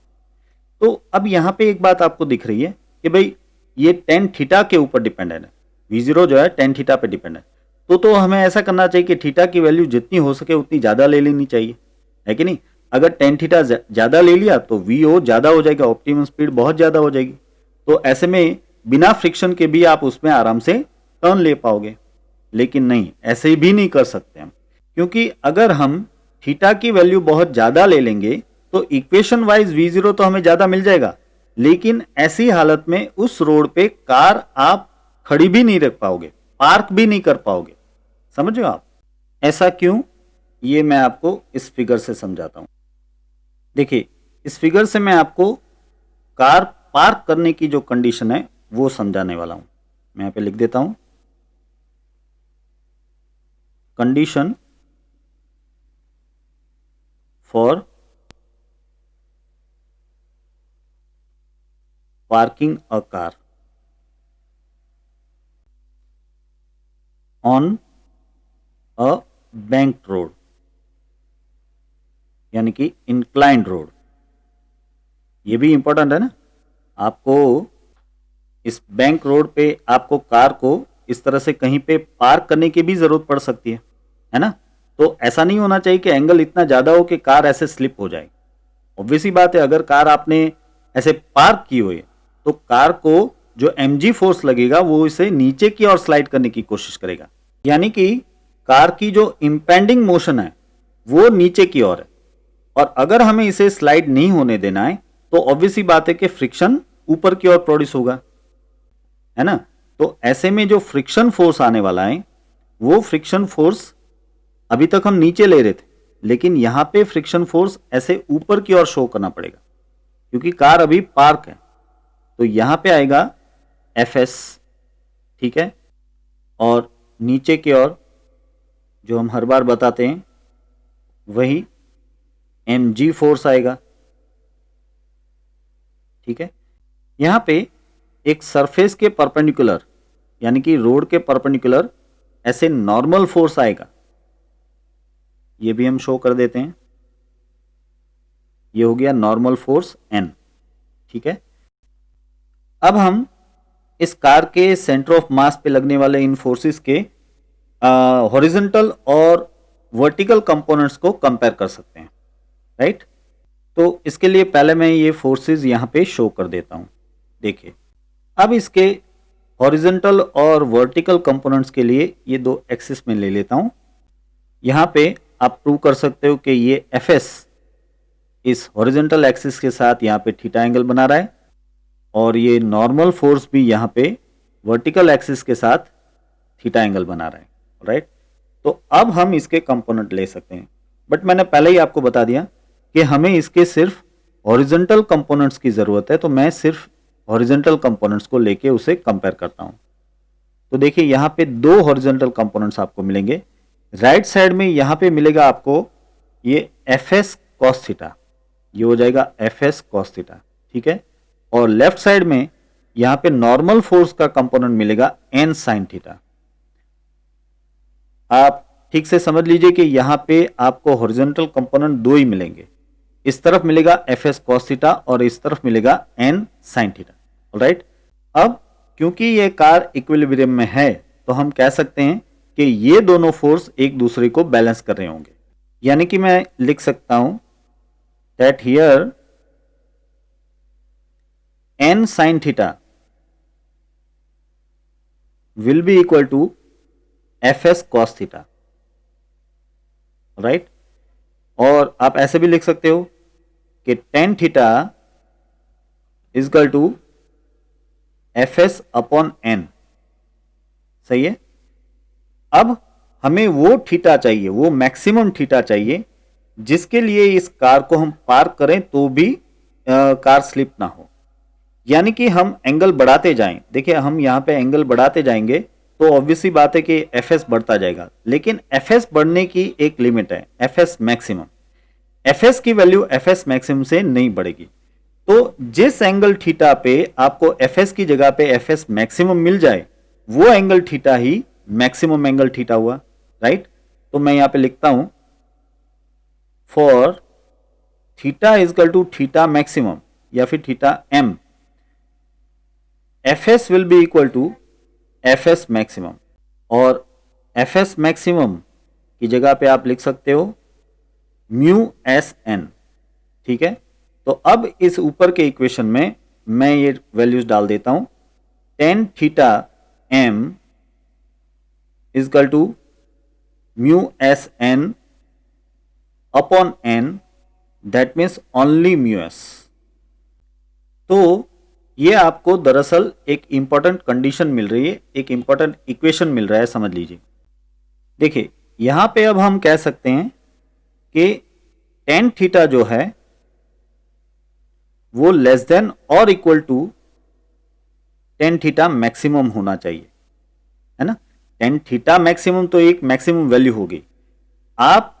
[SPEAKER 1] तो अब यहां पे एक बात आपको दिख रही है कि भाई ये टेन थीटा के ऊपर डिपेंड है, V0 जो है टेन थीटा पे डिपेंड है। तो हमें ऐसा करना चाहिए कि थीटा की वैल्यू जितनी हो सके उतनी ज्यादा ले लेनी चाहिए, है कि नहीं? अगर टेन थीटा ज्यादा ले लिया तो VO ज्यादा हो जाएगा, ऑप्टिमम स्पीड बहुत ज्यादा हो जाएगी। तो ऐसे में बिना फ्रिक्शन के भी आप उसमें आराम से टर्न ले पाओगे। लेकिन नहीं, ऐसे भी नहीं कर सकते हम, क्योंकि अगर हम थीटा की वैल्यू बहुत ज्यादा ले लेंगे तो इक्वेशन वाइज V0 तो हमें ज्यादा मिल जाएगा, लेकिन ऐसी हालत में उस रोड पे कार आप खड़ी भी नहीं रख पाओगे, पार्क भी नहीं कर पाओगे। समझ रहे हो आप? ऐसा क्यों, ये मैं आपको इस फिगर से समझाता हूं। देखिए, इस फिगर से मैं आपको कार पार्क करने की जो कंडीशन है वो समझाने वाला हूं। मैं यहां पे लिख देता हूं, condition for parking a car on a bank road यानी कि इंक्लाइंड रोड। ये भी इंपॉर्टेंट है ना, आपको इस बैंक रोड पे आपको कार को इस तरह से कहीं पे पार्क करने की भी जरूरत पड़ सकती है ना? तो ऐसा नहीं होना चाहिए कि एंगल इतना ज्यादा हो कि कार ऐसे स्लिप हो जाए। ऑब्वियस ही बात है, अगर कार आपने ऐसे पार्क की हुई है तो कार को जो mg फोर्स लगेगा वो इसे नीचे की ओर स्लाइड करने की कोशिश करेगा, यानी कि कार की जो इंपेंडिंग मोशन है वो नीचे की ओर है। और अगर हमें इसे स्लाइड नहीं होने देना है तो ऑब्वियस ही बात है कि फ्रिक्शन ऊपर की ओर प्रोड्यूस होगा, है ना? तो ऐसे में जो फ्रिक्शन फोर्स आने वाला है वो फ्रिक्शन फोर्स अभी तक हम नीचे ले रहे थे, लेकिन यहां पे फ्रिक्शन फोर्स ऐसे ऊपर की ओर शो करना पड़ेगा क्योंकि कार अभी पार्क है। तो यहां पे आएगा Fs, ठीक है, और नीचे की ओर जो हम हर बार बताते हैं वही mg फोर्स आएगा, ठीक है। यहां पे एक सरफेस के परपेंडिकुलर यानी कि रोड के परपेंडिकुलर ऐसे नॉर्मल फोर्स आएगा, ये भी हम शो कर देते हैं। ये हो गया नॉर्मल फोर्स n, ठीक है। अब हम इस कार के सेंटर ऑफ मास पे लगने वाले इन फोर्सेस के हॉरिजॉन्टल और वर्टिकल कंपोनेंट्स को कंपेयर कर सकते हैं, राइट? तो इसके लिए पहले मैं ये फोर्सेस यहाँ पे शो कर देता हूँ। देखिए, अब इसके हॉरिजॉन्टल और वर्टिकल कंपोनेंट्स के लिए ये दो एक्सिस में ले लेता हूँ। यहाँ पे आप प्रूव कर सकते हो कि ये Fs इस हॉरिजॉन्टल एक्सिस के साथ यहाँ पे थीटा एंगल बना रहा है और ये नॉर्मल फोर्स भी यहाँ पे वर्टिकल एक्सिस के साथ थीटा एंगल बना रहा है, राइट। तो अब हम इसके कंपोनेंट ले सकते हैं, बट मैंने पहले ही आपको बता दिया कि हमें इसके सिर्फ हॉरिजॉन्टल कंपोनेंट्स की जरूरत है, तो मैं सिर्फ हॉरिजॉन्टल कंपोनेंट्स को लेके उसे कंपेयर करता हूं। तो देखिए यहाँ पे दो हॉरिजॉन्टल कंपोनेंट्स आपको मिलेंगे। राइट साइड में यहाँ पे मिलेगा आपको ये Fs cos थीटा, ये हो जाएगा Fs cos थीटा, ठीक है। और लेफ्ट साइड में यहाँ पे नॉर्मल फोर्स का कंपोनेंट मिलेगा n sin थीटा। आप ठीक से समझ लीजिए कि यहाँ पे आपको हॉरिजॉन्टल कंपोनेंट दो ही मिलेंगे, इस तरफ मिलेगा Fs cos थीटा और इस तरफ मिलेगा n sin थीटा, ऑलराइट। अब क्योंकि ये कार इक्विलिब्रियम में है तो हम कह सकते हैं कि ये दोनों फोर्स एक दूसरे को बैलेंस कर रहे होंगे, यानी कि मैं लिख सकता हूं that here n sin theta will be equal to Fs cos theta, right. और आप ऐसे भी लिख सकते हो कि tan theta is equal to Fs upon n, सही है। अब हमें वो थीटा चाहिए, वो मैक्सिमम थीटा चाहिए जिसके लिए इस कार को हम पार्क करें तो भी कार स्लिप ना हो, यानी कि हम एंगल बढ़ाते जाएं। देखिए हम यहाँ पे एंगल बढ़ाते जाएंगे तो ऑब्वियसली बात है कि Fs बढ़ता जाएगा, लेकिन Fs बढ़ने की एक लिमिट है, Fs मैक्सिमम। Fs की वैल्यू Fs मैक्सिमम से नहीं बढ़ेगी। तो जिस एंगल थीटा पे आपको Fs की जगह पे Fs मैक्सिमम मिल जाए वो एंगल थीटा ही मैक्सिमम एंगल थीटा हुआ, राइट। तो मैं यहां पे लिखता हूं for theta is equal to theta maximum या फिर theta m, Fs will be equal to Fs maximum, और Fs मैक्सिमम की जगह पे आप लिख सकते हो म्यू एस एन, ठीक है। तो अब इस ऊपर के इक्वेशन में मैं ये वैल्यूज डाल देता हूं, tan theta m is equal to mu S N upon n, that means only mu S. तो ये आपको दरअसल एक इंपॉर्टेंट कंडीशन मिल रही है, एक इंपॉर्टेंट इक्वेशन मिल रहा है, समझ लीजिए। देखिए यहां पे अब हम कह सकते हैं कि tan थीटा जो है वो लेस देन और equal to tan theta maximum होना चाहिए, है ना। tan थीटा मैक्सिमम तो एक मैक्सिमम वैल्यू होगी। आप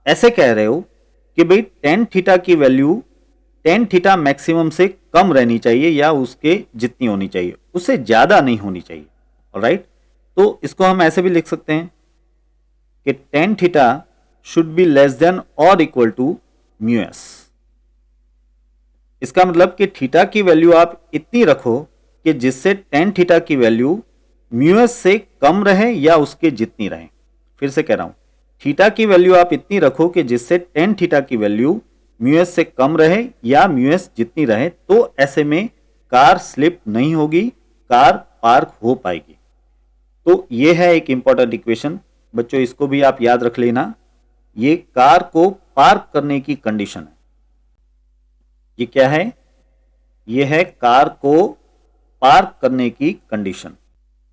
[SPEAKER 1] ऐसे कह रहे हो कि भाई tan थीटा की वैल्यू tan थीटा मैक्सिमम से कम रहनी चाहिए या उसके जितनी होनी चाहिए, उससे ज्यादा नहीं होनी चाहिए, ऑलराइट। तो इसको हम ऐसे भी लिख सकते हैं कि tan theta should be less than और इक्वल टू म्यू एस। इसका मतलब कि थीटा की वैल्यू आप इतनी रखो कि जिससे tan थीटा की वैल्यू म्यू एस से कम रहे या उसके जितनी रहे। फिर से कह रहा हूं, थीटा की वैल्यू आप इतनी रखो कि जिससे tan थीटा की वैल्यू म्यू एस से कम रहे या म्यू एस जितनी रहे, तो ऐसे में कार स्लिप नहीं होगी, कार पार्क हो पाएगी। तो ये है एक इंपॉर्टेंट इक्वेशन बच्चों, इसको भी आप याद रख लेना। ये कार को पार्क करने की कंडीशन है। ये क्या है? ये है कार को पार्क करने की कंडीशन।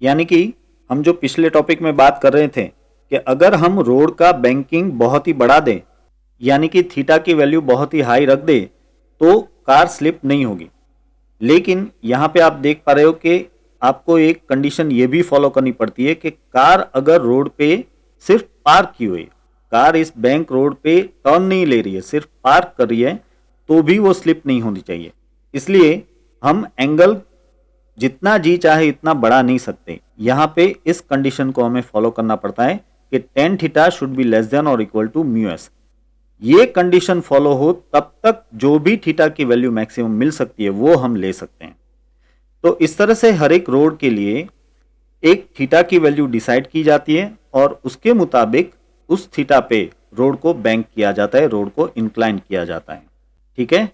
[SPEAKER 1] यानी कि हम जो पिछले टॉपिक में बात कर रहे थे कि अगर हम रोड का बैंकिंग बहुत ही बढ़ा दें, यानी कि थीटा की वैल्यू बहुत ही हाई रख दे, तो कार स्लिप नहीं होगी। लेकिन यहां पे आप देख पा रहे हो कि आपको एक कंडीशन ये भी फॉलो करनी पड़ती है कि कार अगर रोड पे सिर्फ पार्क की हुई, कार इस बैंक रोड पे टर्न नहीं ले रही है, सिर्फ पार्क कर रही है, तो भी वो स्लिप नहीं होनी चाहिए। इसलिए हम एंगल जितना जी चाहे इतना बढ़ा नहीं सकते। यहां पे इस कंडीशन को हमें फॉलो करना पड़ता है कि tan theta should be less than और इक्वल टू म्यू एस। ये कंडीशन फॉलो हो तब तक जो भी थीटा की वैल्यू मैक्सिमम मिल सकती है वो हम ले सकते हैं। तो इस तरह से हर एक रोड के लिए एक थीटा की वैल्यू डिसाइड की जाती है और उसके मुताबिक उस थीटा पे रोड को बैंक किया जाता है, रोड को इंक्लाइन किया जाता है। ठीक है,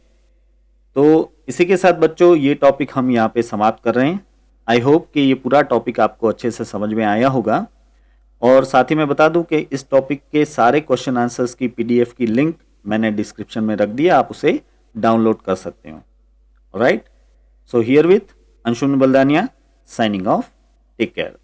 [SPEAKER 1] तो इसी के साथ बच्चों ये टॉपिक हम यहाँ पे समाप्त कर रहे हैं। आई होप कि ये पूरा टॉपिक आपको अच्छे से समझ में आया होगा। और साथ ही मैं बता दूं कि इस टॉपिक के सारे क्वेश्चन आंसर्स की पीडीएफ की लिंक मैंने डिस्क्रिप्शन में रख दिया, आप उसे डाउनलोड कर सकते हो। Right, so here with Anshun Baldania signing off, take care.